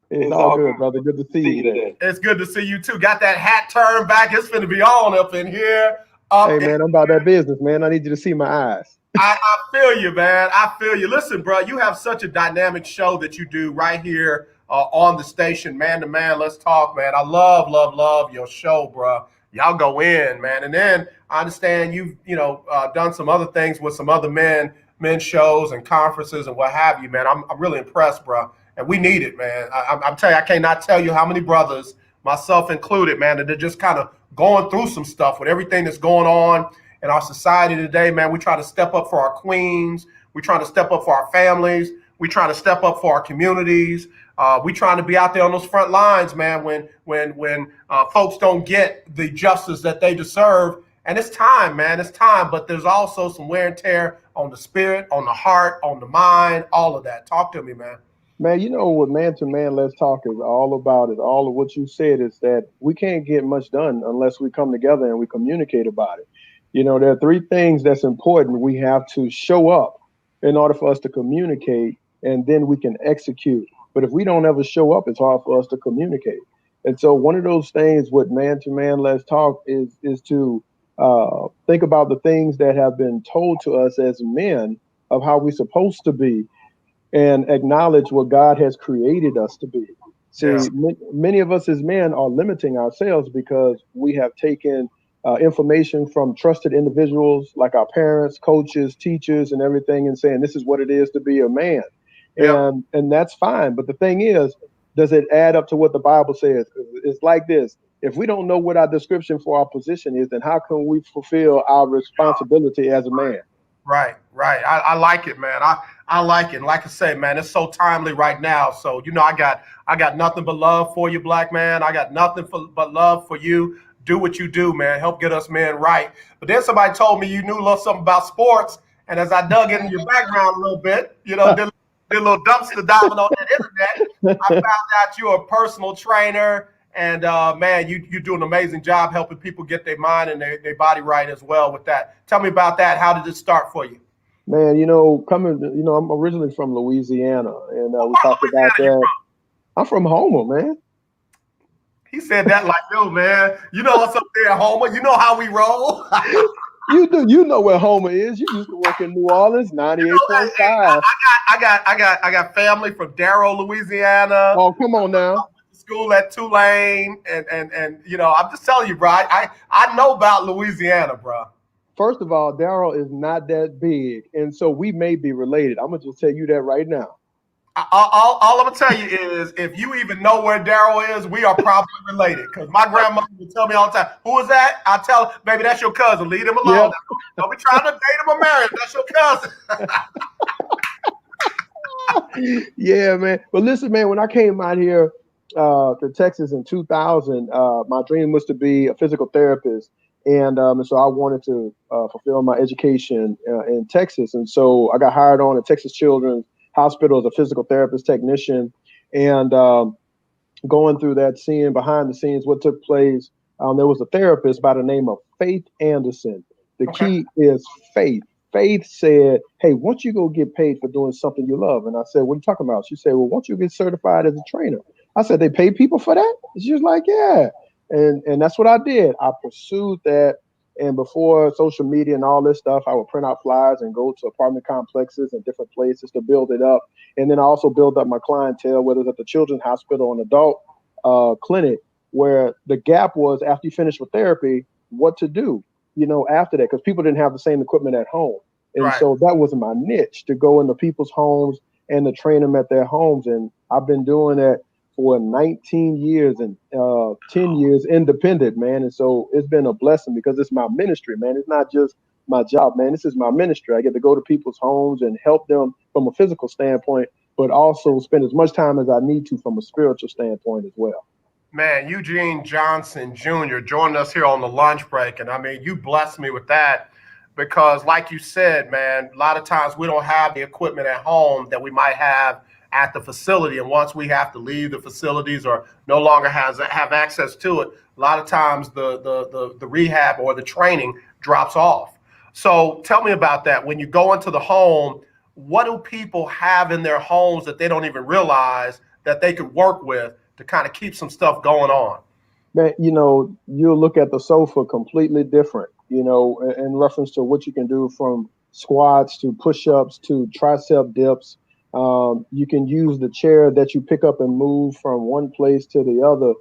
Speaker 1: It's all good, brother. Good to see you today.
Speaker 3: It's good to see you, too. Got that hat turned back. It's finna be on up in here.
Speaker 1: Hey, man, I'm about that business, man. I need you to see my eyes.
Speaker 3: I feel you, man. I feel you. Listen, bro, you have such a dynamic show that you do right here on the station, Man to Man. Let's talk, man. I love your show, bro. Y'all go in, man. And then I understand you've, done some other things with some other men shows and conferences and what have you, man. I'm really impressed, bro. And we need it, man. I'm telling you, I cannot tell you how many brothers, myself included, man, that are just kind of going through some stuff with everything that's going on in our society today, man. We try to step up for our queens. We try to step up for our families. We try to step up for our communities. We trying to be out there on those front lines, man, when folks don't get the justice that they deserve. And it's time, man. It's time. But there's also some wear and tear on the spirit, on the heart, on the mind, all of that. Talk to me, man.
Speaker 1: Man, you know what Man to Man Let's Talk is all about, is all of what you said, is that we can't get much done unless we come together and we communicate about it. There are three things that's important. We have to show up in order for us to communicate, and then we can execute. But if we don't ever show up, it's hard for us to communicate. And so one of those things with man to man let's talk is to think about the things that have been told to us as men of how we're supposed to be, and acknowledge what God has created us to be.
Speaker 3: Yeah.
Speaker 1: See, many of us as men are limiting ourselves because we have taken information from trusted individuals like our parents, coaches, teachers, and everything, and saying this is what it is to be a man,
Speaker 3: Yeah.
Speaker 1: and that's fine. But the thing is, does it add up to what the Bible says? 'Cause it's like this: if we don't know what our description for our position is, then how can we fulfill our responsibility as a man?
Speaker 3: Right, right. I like it, man. I like it. And like I say, man, it's so timely right now. So I got nothing but love for you, black man. I got nothing but love for you. Do what you do, man. Help get us men right. But then somebody told me you knew a little something about sports, and as I dug into your background a little bit, did a little dumpster diving on that internet, I found out you're a personal trainer. And man, you do an amazing job helping people get their mind and their body right as well with that. Tell me about that. How did it start for you?
Speaker 1: Man, I'm originally from Louisiana, and
Speaker 3: What
Speaker 1: we
Speaker 3: part of
Speaker 1: talked about
Speaker 3: Louisiana you
Speaker 1: that.
Speaker 3: from?
Speaker 1: I'm from Homer, man.
Speaker 3: He said that like, yo, man, you know what's up there, Homer? You know how we roll.
Speaker 1: You know where Homer is. You used to work in New Orleans,
Speaker 3: Hey, hey,
Speaker 1: 98.5.
Speaker 3: I got family from Darrow, Louisiana.
Speaker 1: Oh, come on now.
Speaker 3: School at Tulane, and I'm just telling you, bro. I know about Louisiana, bro.
Speaker 1: First of all, Darrell is not that big, and so we may be related. I'm gonna just tell you that right now.
Speaker 3: All I'm gonna tell you is, if you even know where Daryl is, we are probably related. Because my grandmother would tell me all the time, "Who is that?" I tell her, "Baby, that's your cousin. Leave him alone.
Speaker 1: Yep.
Speaker 3: Don't be trying to date him or marry him. That's your cousin."
Speaker 1: Yeah, man. But listen, man, when I came out here to Texas in 2000, my dream was to be a physical therapist, and so I wanted to fulfill my education in Texas, and so I got hired on at Texas Children's Hospital as a physical therapist technician, and going through that, seeing behind the scenes what took place. There was a therapist by the name of Faith Anderson. The
Speaker 3: Okay.
Speaker 1: key is faith. Faith said, "Hey, why don't you go get paid for doing something you love?" And I said, "What are you talking about?" She said, "Well, why don't you get certified as a trainer?" I said, "They pay people for that?" She was like, "Yeah." And that's what I did. I pursued that. And before social media and all this stuff, I would print out flyers and go to apartment complexes and different places to build it up. And then I also build up my clientele, whether it's at the children's hospital or an adult clinic, where the gap was after you finish with therapy, what to do, after that, because people didn't have the same equipment at home. And
Speaker 3: Right.
Speaker 1: so that was my niche, to go into people's homes and to train them at their homes. And I've been doing that for 19 years and 10 years independent, man. And so it's been a blessing because it's my ministry, man. It's not just my job, man. This is my ministry. I get to go to people's homes and help them from a physical standpoint, but also spend as much time as I need to from a spiritual standpoint as well.
Speaker 3: Man, Eugene Johnson Jr. joining us here on the lunch break. And I mean, you blessed me with that because, like you said, man, a lot of times we don't have the equipment at home that we might have at the facility. And once we have to leave the facilities or no longer have access to it, a lot of times the rehab or the training drops off. So tell me about that. When you go into the home, what do people have in their homes that they don't even realize that they could work with to kind of keep some stuff going on?
Speaker 1: Man, you'll look at the sofa completely different, in reference to what you can do from squats to push-ups to tricep dips. You can use the chair that you pick up and move from one place to the other.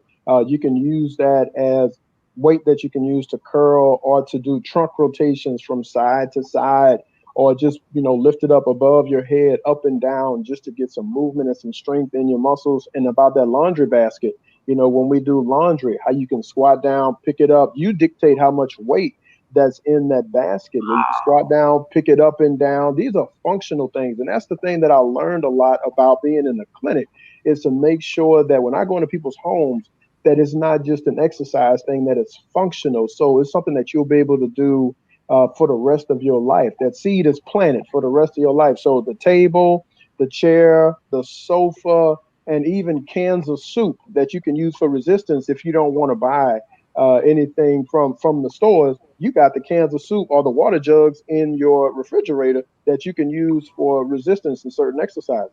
Speaker 1: You can use that as weight that you can use to curl or to do trunk rotations from side to side, or just, lift it up above your head, up and down, just to get some movement and some strength in your muscles. And about that laundry basket, when we do laundry, how you can squat down, pick it up. You dictate how much weight that's in that basket. Where you can squat down, pick it up and down. These are functional things. And that's the thing that I learned a lot about being in the clinic, is to make sure that when I go into people's homes, that it's not just an exercise thing, that it's functional. So it's something that you'll be able to do for the rest of your life. That seed is planted for the rest of your life. So the table, the chair, the sofa, and even cans of soup that you can use for resistance. If you don't want to buy anything from the stores, you got the cans of soup or the water jugs in your refrigerator that you can use for resistance in certain exercises.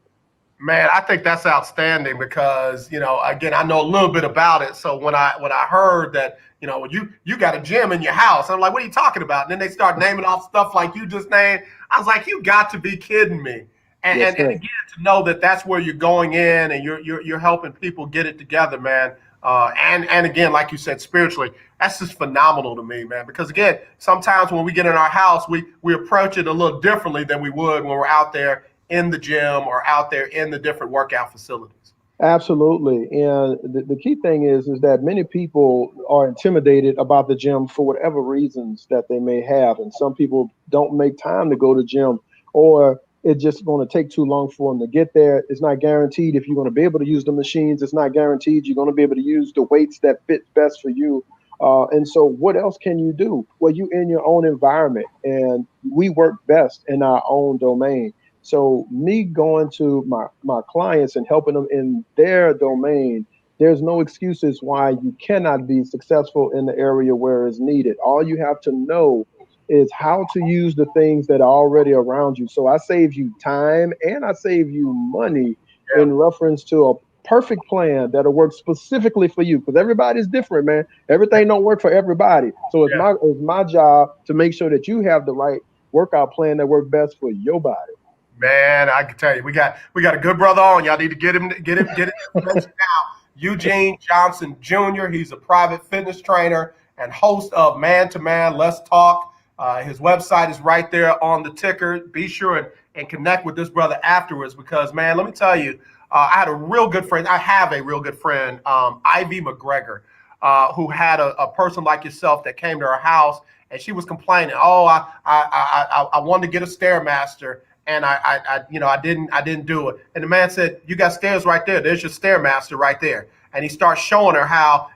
Speaker 3: Man, I think that's outstanding because, again, I know a little bit about it. So when I heard that, you got a gym in your house, I'm like, what are you talking about? And then they start naming off stuff like you just named. I was like, you got to be kidding me. And
Speaker 1: Yes,
Speaker 3: and, and
Speaker 1: sir.
Speaker 3: again, to know that that's where you're going in and you're helping people get it together, man. And again, like you said, spiritually, that's just phenomenal to me, man. Because again, sometimes when we get in our house, we approach it a little differently than we would when we're out there in the gym or out there in the different workout facilities.
Speaker 1: Absolutely. And the key thing is that many people are intimidated about the gym for whatever reasons that they may have. And some people don't make time to go to gym, or it's just going to take too long for them to get there. It's not guaranteed if you're going to be able to use the machines. It's not guaranteed you're going to be able to use the weights that fit best for you. And so what else can you do? Well, you in your own environment, and we work best in our own domain. So me going to my clients and helping them in their domain, there's no excuses why you cannot be successful in the area where it's needed. All you have to know is how to use the things that are already around you. So I save you time and I save you money in reference to a perfect plan that'll work specifically for you, because everybody's different, man. Everything don't work for everybody. So it's my job to make sure that you have the right workout plan that works best for your body.
Speaker 3: Man, I can tell you, we got a good brother on. Y'all need to get him information now. Eugene Johnson Jr. He's a private fitness trainer and host of Man to Man Let's Talk. His website is right there on the ticker. Be sure and connect with this brother afterwards because, man, let me tell you, I had a real good friend. I have a real good friend, Ivy McGregor, who had a person like yourself that came to her house and she was complaining. Oh, I wanted to get a Stairmaster and I didn't do it. And the man said, "You got stairs right there. There's your Stairmaster right there." And he starts showing her how,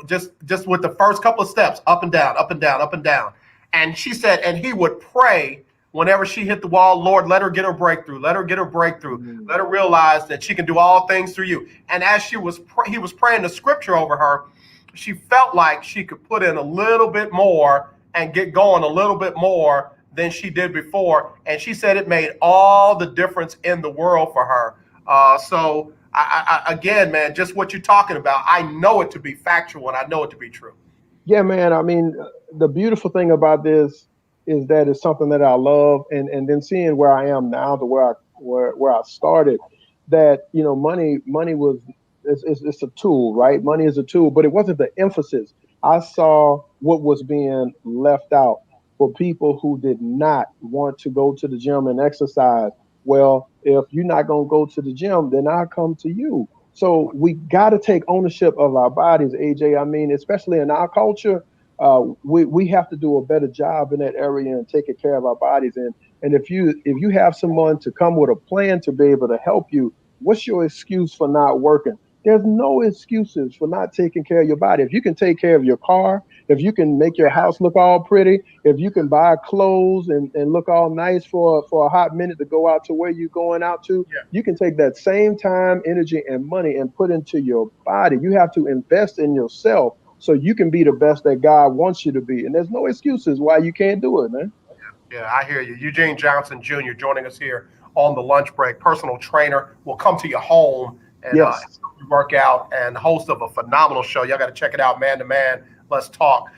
Speaker 3: just with the first couple of steps, up and down, up and down, up and down. And she said, and he would pray whenever she hit the wall, Lord, let her get her breakthrough. Let her get her breakthrough. Let her realize that she can do all things through you. And as he was praying the scripture over her, she felt like she could put in a little bit more and get going a little bit more than she did before. And she said it made all the difference in the world for her. So again, man, just what you're talking about, I know it to be factual and I know it to be true.
Speaker 1: Yeah, man. I mean, the beautiful thing about this is that it's something that I love, and then seeing where I am now to where I started, that money was it's a tool, right? Money is a tool, but it wasn't the emphasis. I saw what was being left out for people who did not want to go to the gym and exercise. Well, if you're not gonna go to the gym, then I'll come to you. So we got to take ownership of our bodies, AJ. I mean, especially in our culture, we have to do a better job in that area and taking care of our bodies. And if you have someone to come with a plan to be able to help you, what's your excuse for not working? There's no excuses for not taking care of your body. If you can take care of your car, if you can make your house look all pretty, if you can buy clothes and look all nice for a hot minute to go out to where you're going out to, you can take that same time, energy, and money and put into your body. You have to invest in yourself so you can be the best that God wants you to be. And there's no excuses why you can't do it, man.
Speaker 3: Yeah, I hear you. Eugene Johnson Jr. joining us here on the lunch break. Personal trainer will come to your home and
Speaker 1: Yes.
Speaker 3: help you work out and host of a phenomenal show. Y'all got to check it out, Man to Man. Let's talk.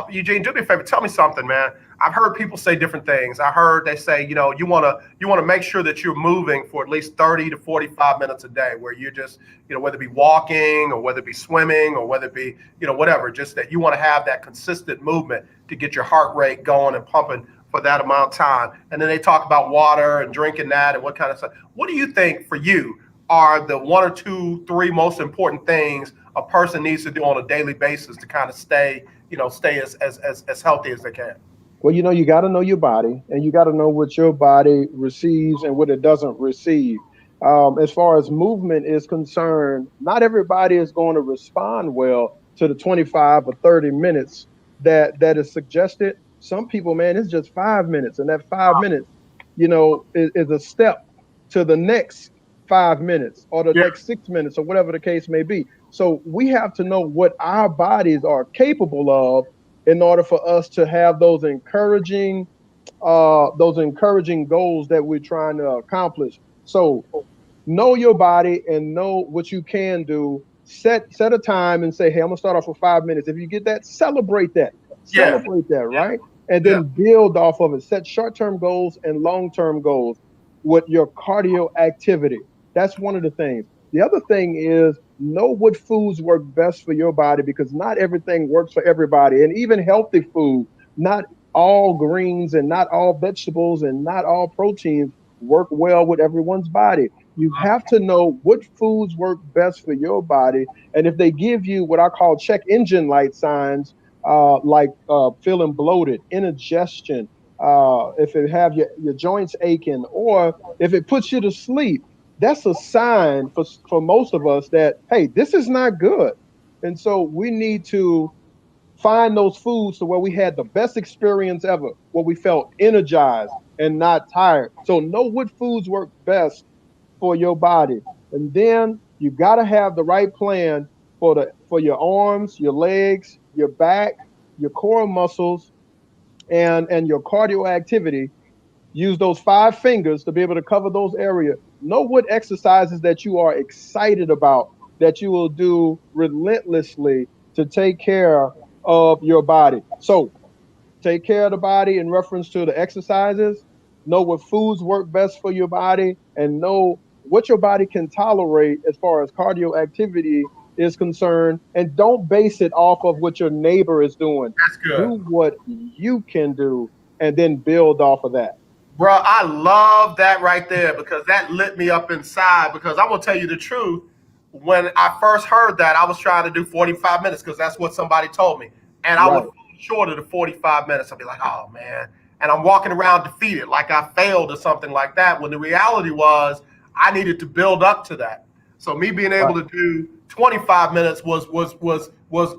Speaker 3: Eugene, do me a favor. Tell me something, man. I've heard people say different things. I heard they say, you want to make sure that you're moving for at least 30 to 45 minutes a day, where you're just, whether it be walking or whether it be swimming or whether it be, whatever, just that you want to have that consistent movement to get your heart rate going and pumping for that amount of time. And then they talk about water and drinking that and what kind of stuff. What do you think for you are the one or two, three most important things a person needs to do on a daily basis to kind of stay as healthy as they can?
Speaker 1: Well, you got to know your body, and you got to know what your body receives and what it doesn't receive. As far as movement is concerned, not everybody is going to respond well to the 25 or 30 minutes that is suggested. Some people, man, it's just 5 minutes, and that 5 minutes, is a step to the next 5 minutes or the next 6 minutes or whatever the case may be. So we have to know what our bodies are capable of in order for us to have those encouraging goals that we're trying to accomplish. So know your body and know what you can do. Set a time and say, hey, I'm gonna start off with 5 minutes. If you get that,
Speaker 3: Yeah.
Speaker 1: celebrate that,
Speaker 3: Yeah.
Speaker 1: right? And
Speaker 3: Yeah.
Speaker 1: then build off of it. Set short-term goals and long-term goals with your cardio activity. That's one of the things. The other thing is know what foods work best for your body, because not everything works for everybody. And even healthy food, not all greens and not all vegetables and not all proteins work well with everyone's body. You have to know what foods work best for your body. And if they give you what I call check engine light signs, feeling bloated, indigestion, if it have your joints aching, or if it puts you to sleep, that's a sign for most of us that, hey, this is not good. And so we need to find those foods to where we had the best experience ever, where we felt energized and not tired. So know what foods work best for your body. And then you got to have the right plan for your arms, your legs, your back, your core muscles, and your cardio activity. Use those 5 fingers to be able to cover those areas. Know what exercises that you are excited about, that you will do relentlessly to take care of your body. So take care of the body in reference to the exercises, know what foods work best for your body, and know what your body can tolerate as far as cardio activity is concerned. And don't base it off of what your neighbor is doing.
Speaker 3: That's good.
Speaker 1: Do what you can do and then build off of that.
Speaker 3: Bro, I love that right there because that lit me up inside. Because I will tell you the truth. When I first heard that, I was trying to do 45 minutes because that's what somebody told me. And I would
Speaker 1: Right.
Speaker 3: fall short of the 45 minutes. I'd be like, oh, man. And I'm walking around defeated, like I failed or something like that. When the reality was, I needed to build up to that. So me being able
Speaker 1: Right.
Speaker 3: to do 25 minutes was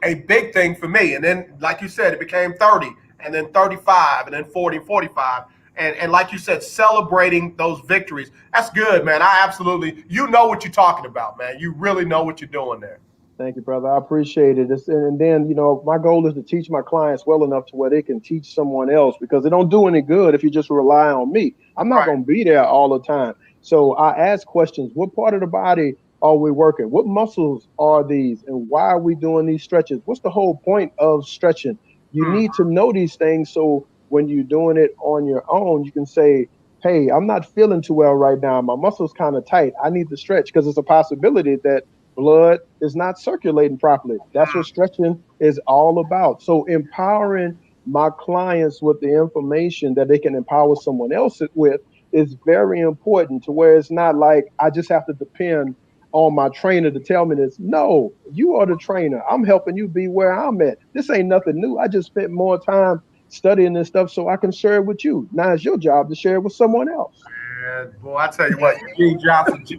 Speaker 3: a big thing for me. And then, like you said, it became 30, and then 35, and then 40, 45. And like you said, celebrating those victories. That's good, man. I absolutely, you know what you're talking about, man. You really know what you're doing there.
Speaker 1: Thank you, brother. I appreciate it. And then, my goal is to teach my clients well enough to where they can teach someone else, because it don't do any good if you just rely on me. I'm not
Speaker 3: Right.
Speaker 1: going to be there all the time. So I ask questions. What part of the body are we working? What muscles are these? And why are we doing these stretches? What's the whole point of stretching? You
Speaker 3: Hmm.
Speaker 1: need to know these things so when you're doing it on your own, you can say, hey, I'm not feeling too well right now. My muscles kind of tight. I need to stretch, because it's a possibility that blood is not circulating properly. That's what stretching is all about. So empowering my clients with the information that they can empower someone else with is very important, to where it's not like I just have to depend on my trainer to tell me this. No, you are the trainer. I'm helping you be where I'm at. This ain't nothing new. I just spent more time studying this stuff so I can share it with you. Now it's your job to share it with someone else.
Speaker 3: And boy, I tell you what, Eugene Johnson Jr.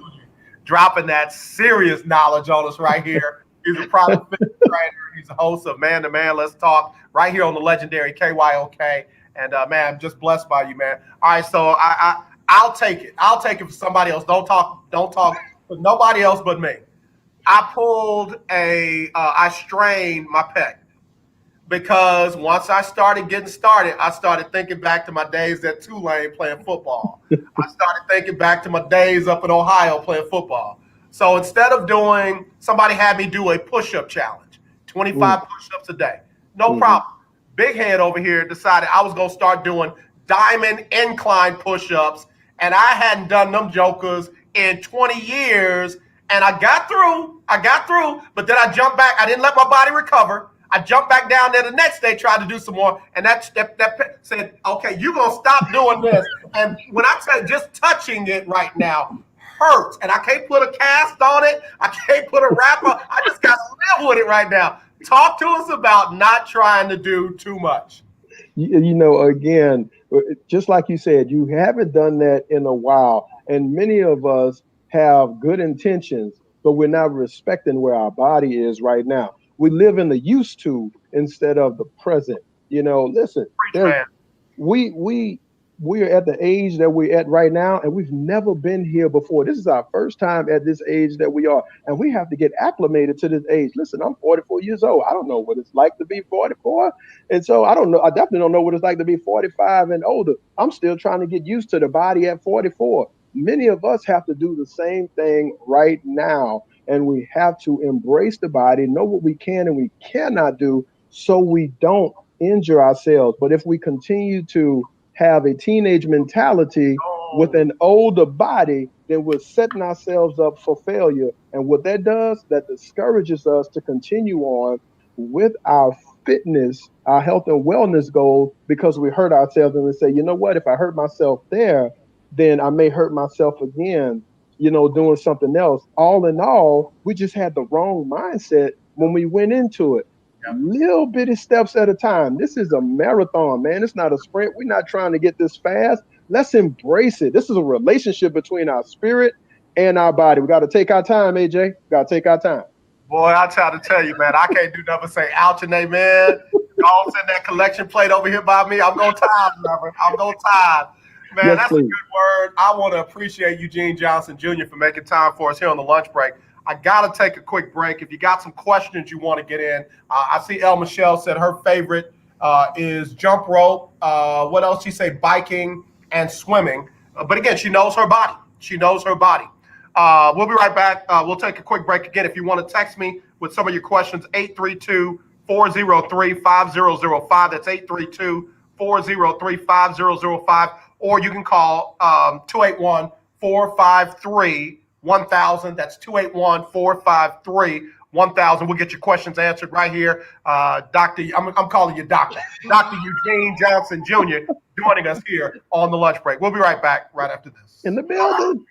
Speaker 3: dropping that serious knowledge on us right here. He's a private fitness trainer. He's a host of Man to Man Let's Talk right here on the legendary KYOK. And man, I'm just blessed by you, man. All right, so I'll take it. I'll take it for somebody else. Don't talk for nobody else but me. I strained my pec because once I started getting started, I started thinking back to my days at Tulane playing football. I started thinking back to my days up in Ohio playing football. So instead of doing, somebody had me do a push-up challenge, 25
Speaker 1: Mm,
Speaker 3: push-ups a day. No
Speaker 1: mhm.
Speaker 3: problem. Big head over here decided I was going to start doing diamond incline push-ups, and I hadn't done them jokers in 20 years. And I got through, but then I jumped back. I didn't let my body recover. I jumped back down there the next day, tried to do some more, and that said, "Okay, you're gonna stop doing this." And when I tell you, just touching it right now hurts, and I can't put a cast on it. I can't put a wrap on. I just got to live with it right now. Talk to us about not trying to do too much.
Speaker 1: Again, just like you said, you haven't done that in a while. And many of us have good intentions, but we're not respecting where our body is right now. We live in the used to instead of the present. Listen,
Speaker 3: Preach,
Speaker 1: there's
Speaker 3: man.
Speaker 1: we are at the age that we're at right now, and we've never been here before. This is our first time at this age that we are, and we have to get acclimated to this age. Listen, I'm 44 years old. I don't know what it's like to be 44, and so I don't know. I definitely don't know what it's like to be 45 and older. I'm still trying to get used to the body at 44. many of us have to do the same thing right now. And we have to embrace the body, know what we can and we cannot do so we don't injure ourselves. But if we continue to have a teenage mentality with an older body, then we're setting ourselves up for failure. And what that does, that discourages us to continue on with our fitness, our health and wellness goals, because we hurt ourselves and we say, you know what, if I hurt myself there, then I may hurt myself again, doing something else. All in all, we just had the wrong mindset when we went into it. Little bitty steps at a time. This is a marathon, man. It's not a sprint. We're not trying to get this fast. Let's embrace it. This is a relationship between our spirit and our body. We got to take our time, AJ. Got to take our time.
Speaker 3: Boy, I try to tell you, man, I can't do nothing but say ouch and amen. Y'all send that collection plate over here by me. I'm going tired, Reverend. I'm going tired. Man,
Speaker 1: Yes,
Speaker 3: that's
Speaker 1: please.
Speaker 3: a good word. I want to appreciate Eugene Johnson Jr. for making time for us here on the lunch break. I got to take a quick break. If you got some questions you want to get in, I see El Michelle said her favorite is jump rope. What else she say? Biking and swimming. But again, she knows her body. She knows her body. We'll be right back. We'll take a quick break again. If you want to text me with some of your questions, 832-403-5005. That's 832-403-5005. Or you can call 281-453-1000. That's 281-453-1000. We'll get your questions answered right here. Dr. I'm calling you Doctor. Dr. Eugene Johnson Jr. joining us here on the lunch break. We'll be right back right after this.
Speaker 1: In the building.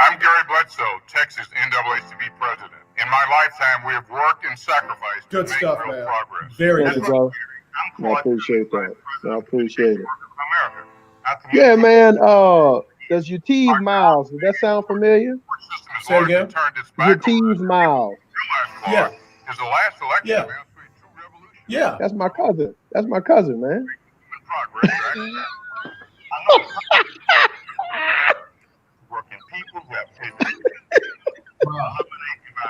Speaker 4: I'm Gary Bledsoe, Texas NAACP president. In my lifetime, we have worked and sacrificed
Speaker 3: Good
Speaker 4: to make
Speaker 3: stuff,
Speaker 4: real
Speaker 3: man.
Speaker 4: progress.
Speaker 3: Very
Speaker 1: Thank you,
Speaker 3: good.
Speaker 1: bro. I appreciate that. I appreciate it.
Speaker 4: America.
Speaker 1: Yeah, man. Does Yetiz Miles, does that sound familiar?
Speaker 3: Say it again.
Speaker 1: Yetiz Miles.
Speaker 3: Yeah.
Speaker 4: Is the last election
Speaker 3: Yeah.
Speaker 4: of true revolution.
Speaker 3: Yeah.
Speaker 1: That's my cousin. That's my cousin, man.
Speaker 4: Progress, right? Working people who have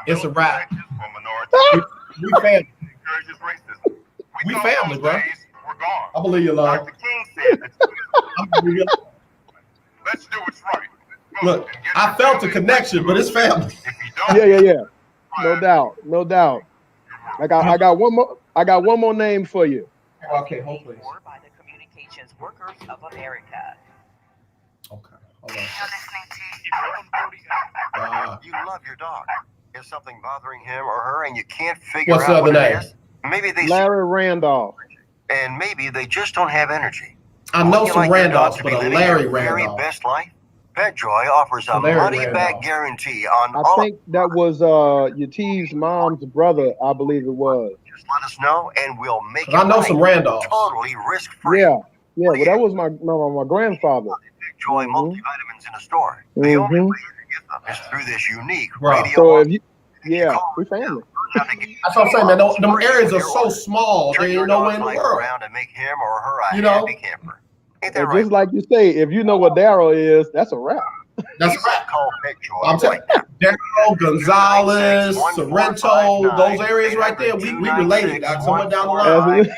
Speaker 3: It's a wrap.
Speaker 4: for minorities.
Speaker 3: We family.
Speaker 4: Encourages racism.
Speaker 3: We family, bro.
Speaker 4: We're gone.
Speaker 3: I believe you, love.
Speaker 4: Dr. King said that let's do what's right.
Speaker 3: Look, I felt a connection, but it's family.
Speaker 1: Yeah. No doubt. No doubt. I got one more. I got one more name for you.
Speaker 3: Okay, hold please.
Speaker 21: By the Communications Workers of America.
Speaker 3: Okay, hold on.
Speaker 7: You love your dog. Is something bothering him or her and you can't figure
Speaker 3: What's the
Speaker 7: out
Speaker 3: other
Speaker 7: what
Speaker 3: name?
Speaker 7: it is? Maybe they
Speaker 1: Larry Randolph.
Speaker 7: and maybe they just don't have energy.
Speaker 3: I know
Speaker 7: Would you
Speaker 3: some
Speaker 7: like your dog
Speaker 3: Randolphs,
Speaker 7: to
Speaker 3: but
Speaker 7: be
Speaker 3: a
Speaker 7: living
Speaker 3: Larry
Speaker 7: their very
Speaker 3: Randolph.
Speaker 7: best life? PetJoy offers a
Speaker 3: Larry
Speaker 7: money-back
Speaker 3: Randolph.
Speaker 7: guarantee on
Speaker 1: I
Speaker 7: all.
Speaker 1: think that was Yetiz's mom's brother, I believe it was.
Speaker 7: Just let us know, and we'll make it
Speaker 3: I know
Speaker 7: right.
Speaker 3: some Randolphs.
Speaker 7: Totally risk-free.
Speaker 1: Yeah. Well, that was my grandfather.
Speaker 7: PetJoy multivitamins in a store. The only way to get them is through this unique
Speaker 3: Right.
Speaker 7: radio.
Speaker 1: So if you, we family.
Speaker 3: That's what I'm saying, man. Them areas are so small, there ain't nowhere in the world.
Speaker 7: Around and make him or her a
Speaker 3: You know?
Speaker 7: happy camper. Ain't that
Speaker 1: And
Speaker 7: right?
Speaker 1: just like you say, if you know what Daryl is, that's a wrap.
Speaker 3: That's right.
Speaker 7: Call PetJoy
Speaker 3: I'm telling you, Darrow, Gonzalez, Sorrento, those areas right there, we related. Like someone down the line.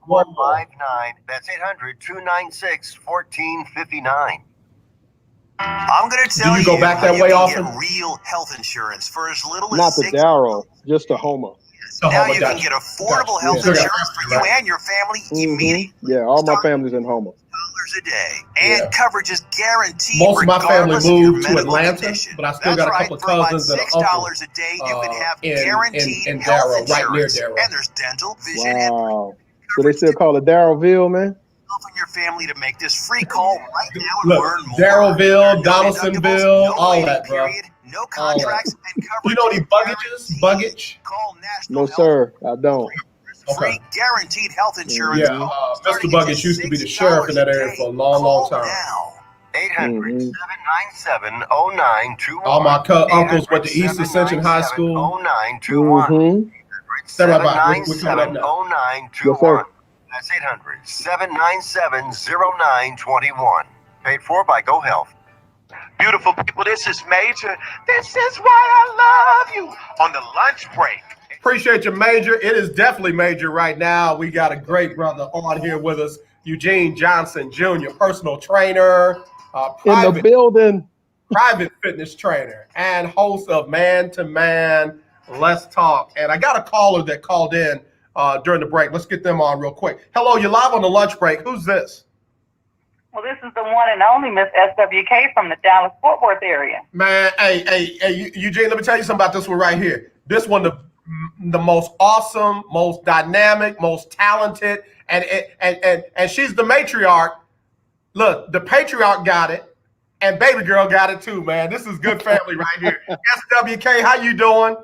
Speaker 7: 159. That's 800-296-1459.
Speaker 17: I'm going to tell
Speaker 3: Do you go back
Speaker 17: how
Speaker 3: that
Speaker 17: you
Speaker 3: way
Speaker 17: can
Speaker 3: often?
Speaker 17: get real health insurance for as little as
Speaker 1: Not to
Speaker 17: $6.
Speaker 1: Daryl, just to Homer.
Speaker 17: Now you can get affordable health
Speaker 1: Yeah.
Speaker 17: insurance for you and your family immediately.
Speaker 1: Yeah, all my family's in Homer.
Speaker 17: A day, and coverage is guaranteed.
Speaker 3: Most of my family
Speaker 17: regardless of your
Speaker 3: moved to
Speaker 17: medical
Speaker 3: Atlanta,
Speaker 17: condition.
Speaker 3: but I still
Speaker 17: That's
Speaker 3: got a
Speaker 17: right,
Speaker 3: couple of
Speaker 17: for about
Speaker 3: cousins and an
Speaker 17: $6 a day, you can have guaranteed
Speaker 3: in
Speaker 17: health
Speaker 3: Darrow, right near
Speaker 17: insurance.
Speaker 3: Darrow.
Speaker 17: And there's dental, vision, and
Speaker 1: Wow. So they still call it Darrowville, man?
Speaker 17: helping your family to make this free call right now and
Speaker 3: Look,
Speaker 17: learn more.
Speaker 3: Darrowville,
Speaker 17: No
Speaker 3: Donaldsonville,
Speaker 17: deductibles, no
Speaker 3: all
Speaker 17: waiting
Speaker 3: that, bro.
Speaker 17: period, no
Speaker 3: All
Speaker 17: contracts,
Speaker 3: that.
Speaker 17: and coverage.
Speaker 3: You know any Buggage?
Speaker 17: Call National
Speaker 1: No, sir, I don't.
Speaker 17: Free guaranteed health insurance.
Speaker 3: Yeah, Mr. Buggage used to be the sheriff in that area for a long, long time.
Speaker 7: 800-797-0921.
Speaker 3: All my uncles went to East Ascension High School.
Speaker 7: 0921.
Speaker 3: Stay right by. We're coming up now.
Speaker 7: 0921. That's 800-797-0921. Paid for by Go Health.
Speaker 17: Beautiful people, this is Major. This is why I love you on the lunch break.
Speaker 3: Appreciate you, Major. It is definitely Major right now. We got a great brother on here with us, Eugene Johnson Jr., personal trainer,
Speaker 1: In the building.
Speaker 3: private fitness trainer, and host of Man to Man Let's Talk. And I got a caller that called in during the break. Let's get them on real quick. Hello, you're live on the lunch break. Who's this?
Speaker 9: Well, this is the one and only Miss SWK from the Dallas-Fort Worth area.
Speaker 3: Man, hey, Eugene, let me tell you something about this one right here. This one, the most awesome, most dynamic, most talented, and she's the matriarch. Look, the patriarch got it, and baby girl got it too, man. This is good family right here. SWK, how you doing?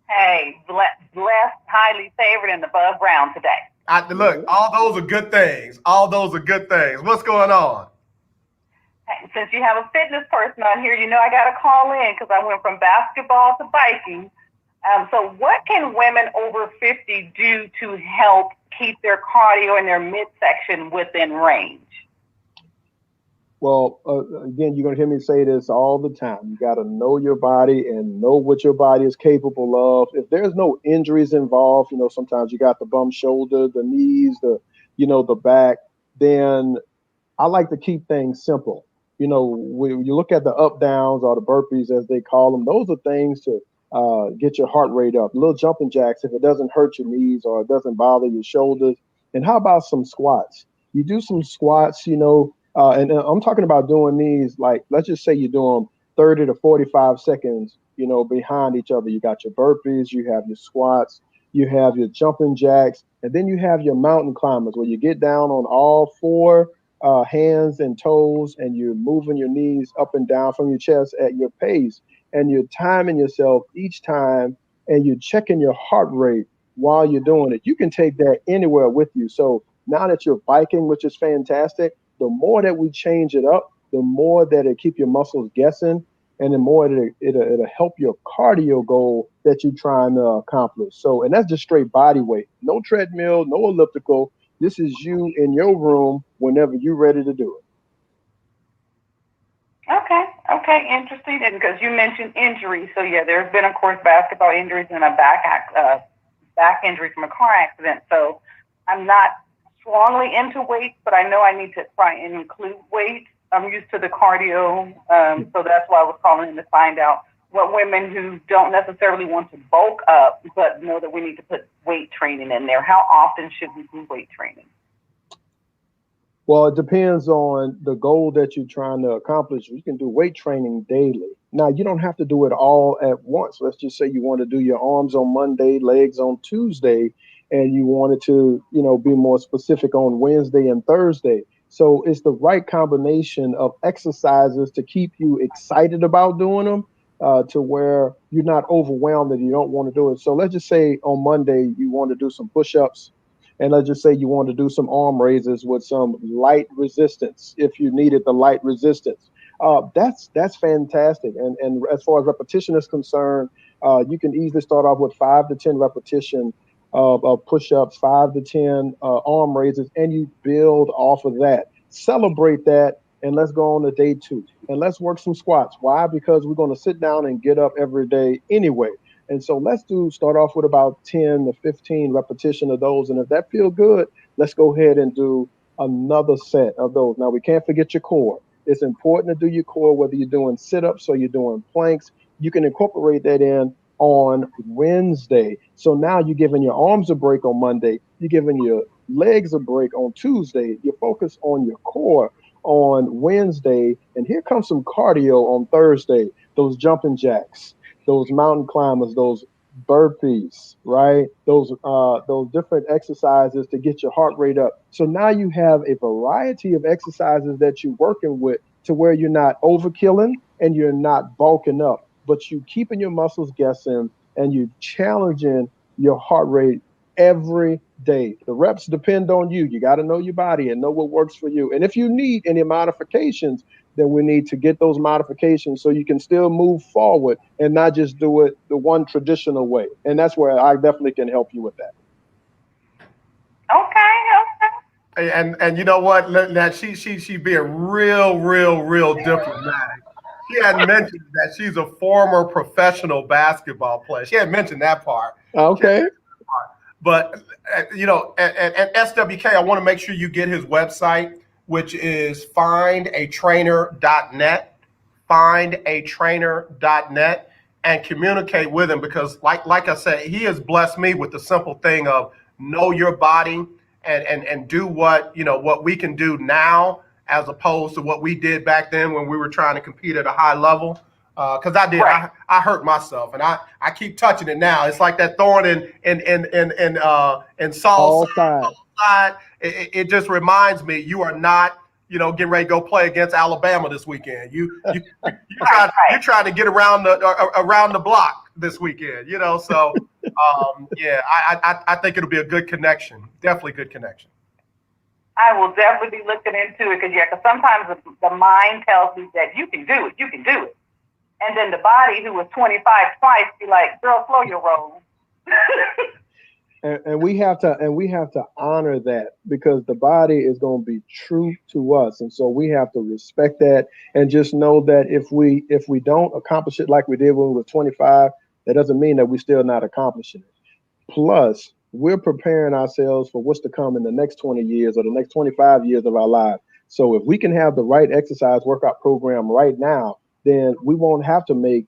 Speaker 9: Hey, blessed, highly favored, and above ground today.
Speaker 3: Look, all those are good things. All those are good things. What's going on?
Speaker 9: Hey, since you have a fitness person on here, you know I got to call in because I went from basketball to biking. So what can women over 50 do to help keep their cardio in their midsection within range?
Speaker 1: Well, again, you're going to hear me say this all the time. You got to know your body and know what your body is capable of. If there's no injuries involved, sometimes you got the bum shoulder, the knees, the back, then I like to keep things simple. When you look at the up downs or the burpees, as they call them, those are things to get your heart rate up. Little jumping jacks, if it doesn't hurt your knees or it doesn't bother your shoulders. And how about some squats? You do some squats, and I'm talking about doing these, like, let's just say you do them 30 to 45 seconds, behind each other. You got your burpees, you have your squats, you have your jumping jacks, and then you have your mountain climbers where you get down on all four hands and toes, and you're moving your knees up and down from your chest at your pace, and you're timing yourself each time, and you're checking your heart rate while you're doing it. You can take that anywhere with you. So now that you're biking, which is fantastic, the more that we change it up, the more that it keep your muscles guessing, and the more it'll help your cardio goal that you're trying to accomplish. So, and that's just straight body weight. No treadmill, no elliptical. This is you in your room whenever you're ready to do it.
Speaker 9: Okay, interesting. And because you mentioned injuries, so yeah, there's been, of course, basketball injuries and a back injury from a car accident. So I'm not strongly into weights, but I know I need to try and include weights. I'm used to the cardio, so that's why I was calling in to find out what women who don't necessarily want to bulk up, but know that we need to put weight training in there. How often should we do weight training?
Speaker 1: Well, it depends on the goal that you're trying to accomplish. You can do weight training daily. Now, you don't have to do it all at once. Let's just say you want to do your arms on Monday, legs on Tuesday, and you wanted to, be more specific on Wednesday and Thursday. So it's the right combination of exercises to keep you excited about doing them, to where you're not overwhelmed and you don't want to do it. So let's just say on Monday you want to do some push-ups, and let's just say you want to do some arm raises with some light resistance if you needed the light resistance. That's fantastic. And as far as repetition is concerned, you can easily start off with 5 to 10 repetition of push-ups, 5 to 10 arm raises, and you build off of that. Celebrate that, and let's go on to day 2. And let's work some squats. Why? Because we're going to sit down and get up every day anyway. And so let's start off with about 10 to 15 repetition of those. And if that feels good, let's go ahead and do another set of those. Now, we can't forget your core. It's important to do your core, whether you're doing sit-ups or you're doing planks. You can incorporate that in on Wednesday. So now you're giving your arms a break on Monday. You're giving your legs a break on Tuesday. You focus on your core on Wednesday. And here comes some cardio on Thursday. Those jumping jacks, those mountain climbers, those burpees, right? Those different exercises to get your heart rate up. So now you have a variety of exercises that you're working with to where you're not overkilling and you're not bulking up, but you keeping your muscles guessing and you challenging your heart rate every day. The reps depend on you. You got to know your body and know what works for you. And if you need any modifications, then we need to get those modifications so you can still move forward and not just do it the one traditional way. And that's where I definitely can help you with that.
Speaker 9: Okay.
Speaker 3: And you know what? Now she being real diplomatic. She hadn't mentioned that she's a former professional basketball player. She hadn't mentioned that part.
Speaker 1: Okay.
Speaker 3: But, and SWK, I want to make sure you get his website, which is findatrainer.net, findatrainer.net, and communicate with him because, like I said, he has blessed me with the simple thing of know your body and do what we can do now as opposed to what we did back then when we were trying to compete at a high level. Because I did, I hurt myself, and I keep touching it now. It's like that thorn in Saul's side. It just reminds me you are not, getting ready to go play against Alabama this weekend. You're trying to get around the block this weekend. So I think it'll be a good connection. Definitely good connection.
Speaker 9: I will definitely be looking into it because sometimes the mind tells me that you can do it. And then the body, who was 25 twice, be like, "Girl, slow your roll."
Speaker 1: and we have to honor that because the body is going to be true to us, and so we have to respect that and just know that if we don't accomplish it like we did when we were 25, that doesn't mean that we're still not accomplishing it. Plus, we're preparing ourselves for what's to come in the next 20 years or the next 25 years of our lives. So if we can have the right exercise workout program right now, then we won't have to make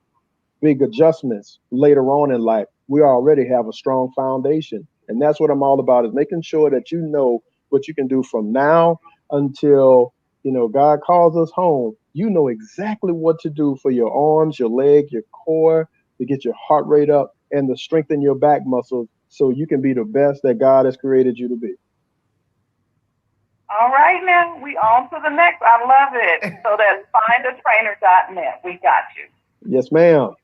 Speaker 1: big adjustments later on in life. We already have a strong foundation. And that's what I'm all about, is making sure that you know what you can do from now until, God calls us home. You know exactly what to do for your arms, your leg, your core, to get your heart rate up and to strengthen your back muscles so you can be the best that God has created you to be.
Speaker 9: All right, now we on to the next. I love it. So that's findatrainer.net. We got you.
Speaker 1: Yes, ma'am.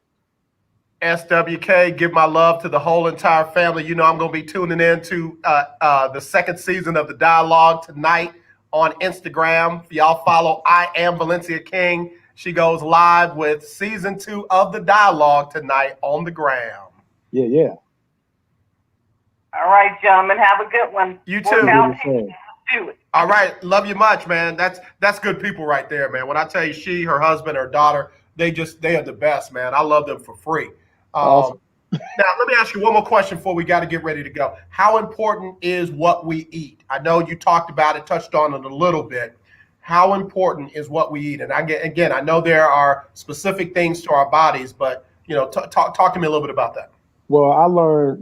Speaker 3: SWK, give my love to the whole entire family. I'm going to be tuning in to the second season of the Dialogue tonight on Instagram. If y'all follow I Am Valencia King, she goes live with season 2 of the Dialogue tonight on the gram.
Speaker 1: Yeah.
Speaker 9: All right, gentlemen, have a good one.
Speaker 3: You too.
Speaker 9: Do it.
Speaker 3: All right, love you much, man. That's good people right there, man. When I tell you, she, her husband, her daughter, they are the best, man. I love them for free.
Speaker 1: Awesome.
Speaker 3: Now, let me ask you one more question before we got to get ready to go. How important is what we eat? I know you talked about it, touched on it a little bit. How important is what we eat? And I know there are specific things to our bodies, but talk to me a little bit about that.
Speaker 1: Well, I learned,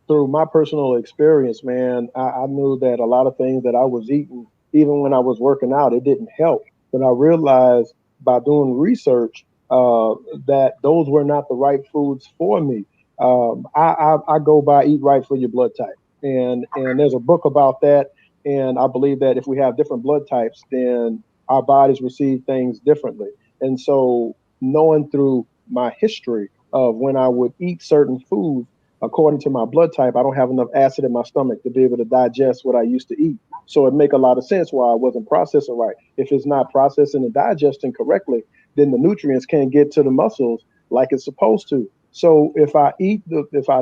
Speaker 1: through my personal experience, man, I knew that a lot of things that I was eating, even when I was working out, it didn't help. But I realized by doing research that those were not the right foods for me. I go by Eat Right for Your Blood Type. And there's a book about that. And I believe that if we have different blood types, then our bodies receive things differently. And so knowing through my history of when I would eat certain foods, according to my blood type, I don't have enough acid in my stomach to be able to digest what I used to eat. So it make a lot of sense why I wasn't processing right. If it's not processing and digesting correctly, then the nutrients can't get to the muscles like it's supposed to. So if I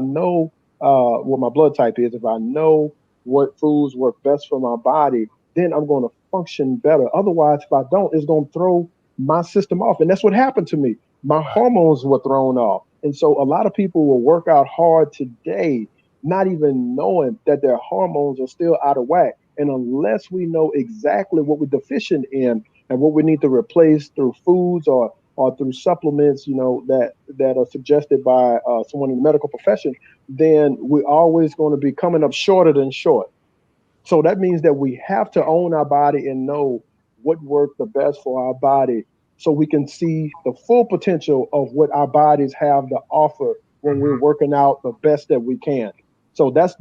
Speaker 1: know what my blood type is, if I know what foods work best for my body, then I'm going to function better. Otherwise, if I don't, it's going to throw my system off. And that's what happened to me. My hormones were thrown off. And so a lot of people will work out hard today, not even knowing that their hormones are still out of whack. And unless we know exactly what we're deficient in and what we need to replace through foods or through supplements, that are suggested by someone in the medical profession, then we're always going to be coming up shorter than short. So that means that we have to own our body and know what works the best for our body so we can see the full potential of what our bodies have to offer when we're working out the best that we can. So that's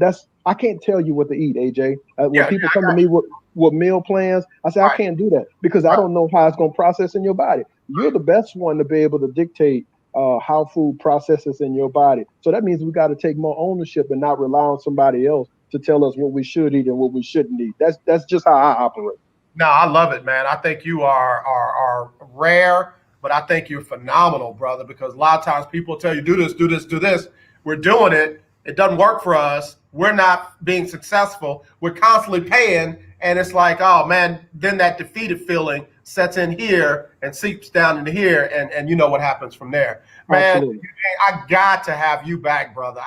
Speaker 1: I can't tell you what to eat, AJ. When people come to me with meal plans, I say, I can't do that because I don't know how it's going to process in your body. You're the best one to be able to dictate how food processes in your body. So that means we got to take more ownership and not rely on somebody else to tell us what we should eat and what we shouldn't eat. That's just how I operate.
Speaker 3: No, I love it, man. I think you are rare, but I think you're phenomenal, brother, because a lot of times people tell you, do this, do this, do this. We're doing it. It doesn't work for us. we're not being successful. We're constantly paying, and it's like, oh man, then that defeated feeling sets in here and seeps down into here, and you know what happens from there. Man,
Speaker 1: Absolutely.
Speaker 3: I got to have you back, brother.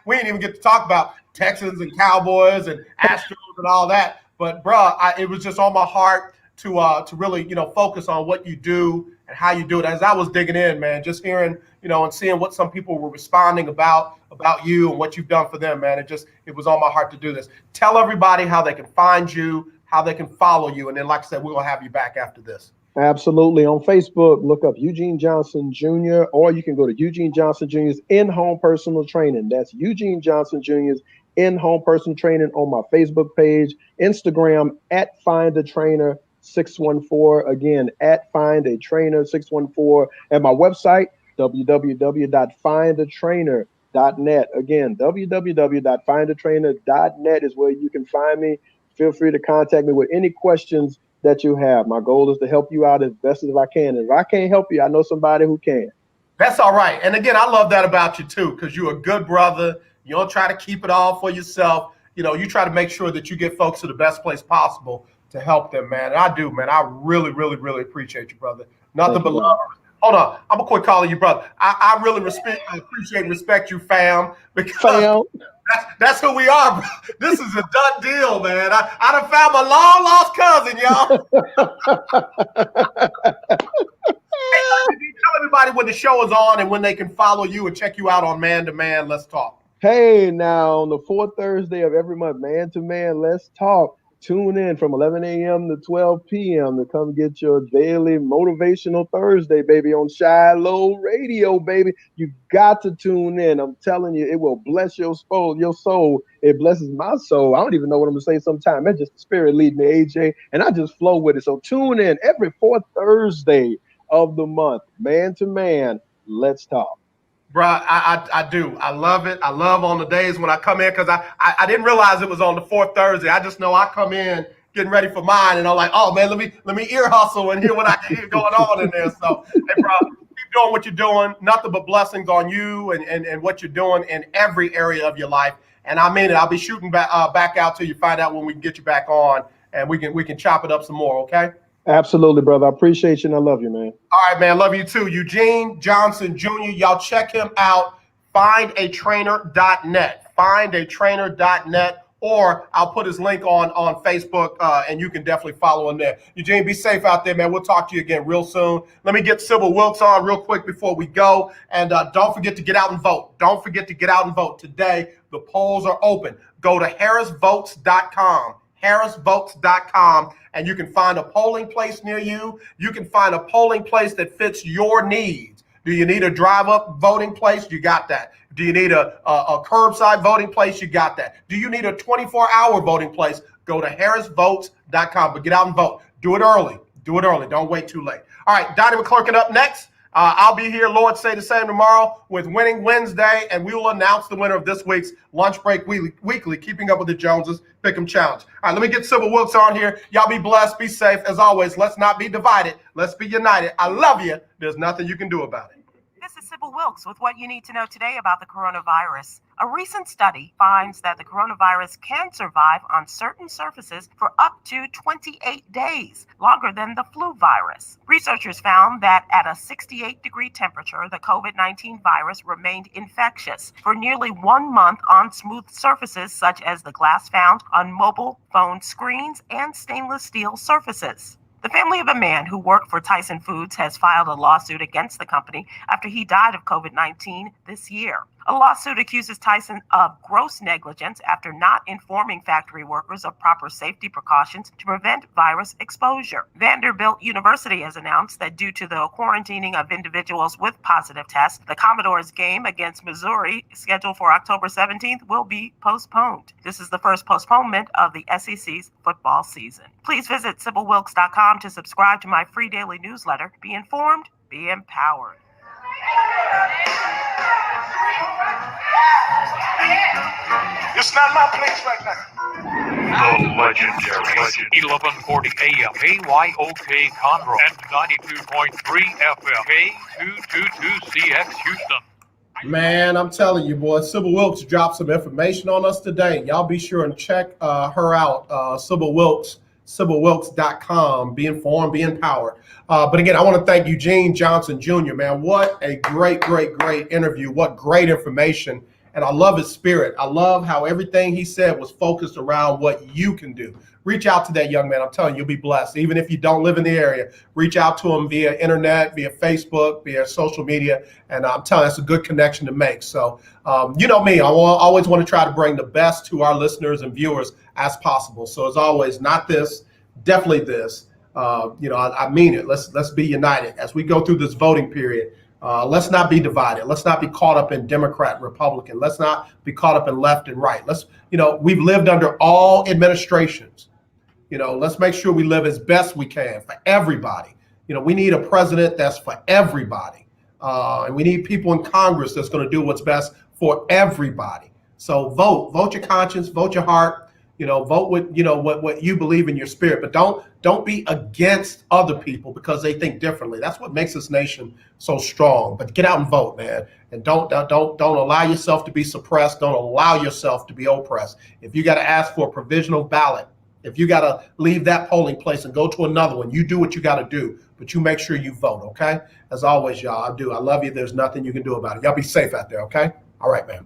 Speaker 3: We didn't even get to talk about Texans and Cowboys and Astros and all that, but bro, it was just on my heart to really, focus on what you do and how you do it. As I was digging in, man, just hearing, and seeing what some people were responding about you and what you've done for them, man. It was on my heart to do this. Tell everybody how they can find you, how they can follow you, and then, like I said, we're gonna have you back after this.
Speaker 1: Absolutely. On Facebook, look up Eugene Johnson Jr., or you can go to Eugene Johnson Jr.'s In-Home Personal Training. That's Eugene Johnson Jr.'s In-Home Personal Training on my Facebook page, Instagram at Find a Trainer 614. Again, at Find a Trainer 614. And my website, www.findatrainer.net. Again, www.findatrainer.net is where you can find me. Feel free to contact me with any questions that you have. My goal is to help you out as best as I can. If I can't help you, I know somebody who can.
Speaker 3: That's all right. And again, I love that about you too, because you're a good brother. You don't try to keep it all for yourself. You try to make sure that you get folks to the best place possible to help them, man. And I do, man. I really, really, really appreciate you, brother. Nothing but love. Hold on. I'm going to quit calling you brother. I really appreciate and respect you, fam, because that's who we are, bro. This is a done deal, man. I done found my long-lost cousin, y'all. Tell everybody when the show is on and when they can follow you and check you out on Man to Man. Let's Talk.
Speaker 1: Hey, now on the fourth Thursday of every month, Man to Man, Let's Talk. Tune in from 11 a.m. to 12 p.m. to come get your daily motivational Thursday, baby, on Shiloh Radio, baby. You got to tune in. I'm telling you, it will bless your soul. Your soul. It blesses my soul. I don't even know what I'm going to say sometimes. That's just the spirit lead me, AJ, and I just flow with it. So tune in every fourth Thursday of the month, Man to Man, Let's Talk.
Speaker 3: Bro, I do. I love it. I love on the days when I come in, because I didn't realize it was on the fourth Thursday. I just know I come in getting ready for mine, and I'm like, oh man, let me ear hustle and hear what I can hear going on in there. So, hey, bro, keep doing what you're doing. Nothing but blessings on you and what you're doing in every area of your life. And I mean it. I'll be shooting back out till you find out when we can get you back on, and we can chop it up some more. Okay.
Speaker 1: Absolutely, brother. I appreciate you and I love you, man.
Speaker 3: All right, man. Love you too. Eugene Johnson Jr. Y'all check him out. Findatrainer.net. Findatrainer.net. Or I'll put his link on Facebook, and you can definitely follow him there. Eugene, be safe out there, man. We'll talk to you again real soon. Let me get Sybil Wilkes on real quick before we go. And don't forget to get out and vote. Don't forget to get out and vote. Today, the polls are open. Go to harrisvotes.com. harrisvotes.com, and you can find a polling place near you. You can find a polling place that fits your needs. Do you need a drive-up voting place? You got that. Do you need a curbside voting place? You got that. Do you need a 24-hour voting place? Go to harrisvotes.com, but get out and vote. Do it early. Do it early. Don't wait too late. All right, Donnie McClurkin up next. I'll be here, Lord say the same, tomorrow with Winning Wednesday, and we will announce the winner of this week's Lunch Break Weekly, Keeping Up with the Joneses Pick'em Challenge. All right, let me get Sybil Wilkes on here. Y'all be blessed, be safe. As always, let's not be divided. Let's be united. I love you. There's nothing you can do about it.
Speaker 6: This is Sybil Wilkes with what you need to know today about the coronavirus. A recent study finds that the coronavirus can survive on certain surfaces for up to 28 days, longer than the flu virus. Researchers found that at a 68-degree temperature, the COVID-19 virus remained infectious for nearly 1 month on smooth surfaces such as the glass found on mobile phone screens and stainless steel surfaces. The family of a man who worked for Tyson Foods has filed a lawsuit against the company after he died of COVID-19 this year. A lawsuit accuses Tyson of gross negligence after not informing factory workers of proper safety precautions to prevent virus exposure. Vanderbilt University has announced that due to the quarantining of individuals with positive tests, the Commodores game against Missouri, scheduled for October 17th, will be postponed. This is the first postponement of the SEC's football season. Please visit SybilWilkes.com to subscribe to my free daily newsletter. Be informed, be empowered.
Speaker 2: It's not my place right now.
Speaker 14: The legendary 1140 AM KYOK Conroe and 92.3 FM K222CX Houston.
Speaker 3: Man, I'm telling you, boy, Sybil Wilkes dropped some information on us today. Y'all be sure and check her out, Sybil Wilkes, SybilWilkes.com. Be informed, be empowered. But again, I want to thank Eugene Johnson Jr., man. What a great, great, great interview. What great information. And I love his spirit. I love how everything he said was focused around what you can do. Reach out to that young man. I'm telling you, you'll be blessed. Even if you don't live in the area, reach out to him via internet, via Facebook, via social media. And I'm telling you, that's a good connection to make. So, you know me, I always want to try to bring the best to our listeners and viewers as possible. So as always, not this, definitely this. I mean it. Let's be united as we go through this voting period. Let's not be divided. Let's not be caught up in Democrat, Republican. Let's not be caught up in left and right. We've lived under all administrations. Let's make sure we live as best we can for everybody. We need a president that's for everybody. And we need people in Congress that's going to do what's best for everybody. So vote your conscience, vote your heart, vote with, what you believe in your spirit, but don't be against other people because they think differently. That's what makes this nation so strong. But get out and vote, man. And don't allow yourself to be suppressed. Don't allow yourself to be oppressed. If you got to ask for a provisional ballot, if you got to leave that polling place and go to another one, you do what you got to do, but you make sure you vote, okay? As always, y'all, I love you. There's nothing you can do about it. Y'all be safe out there, okay? All right, man.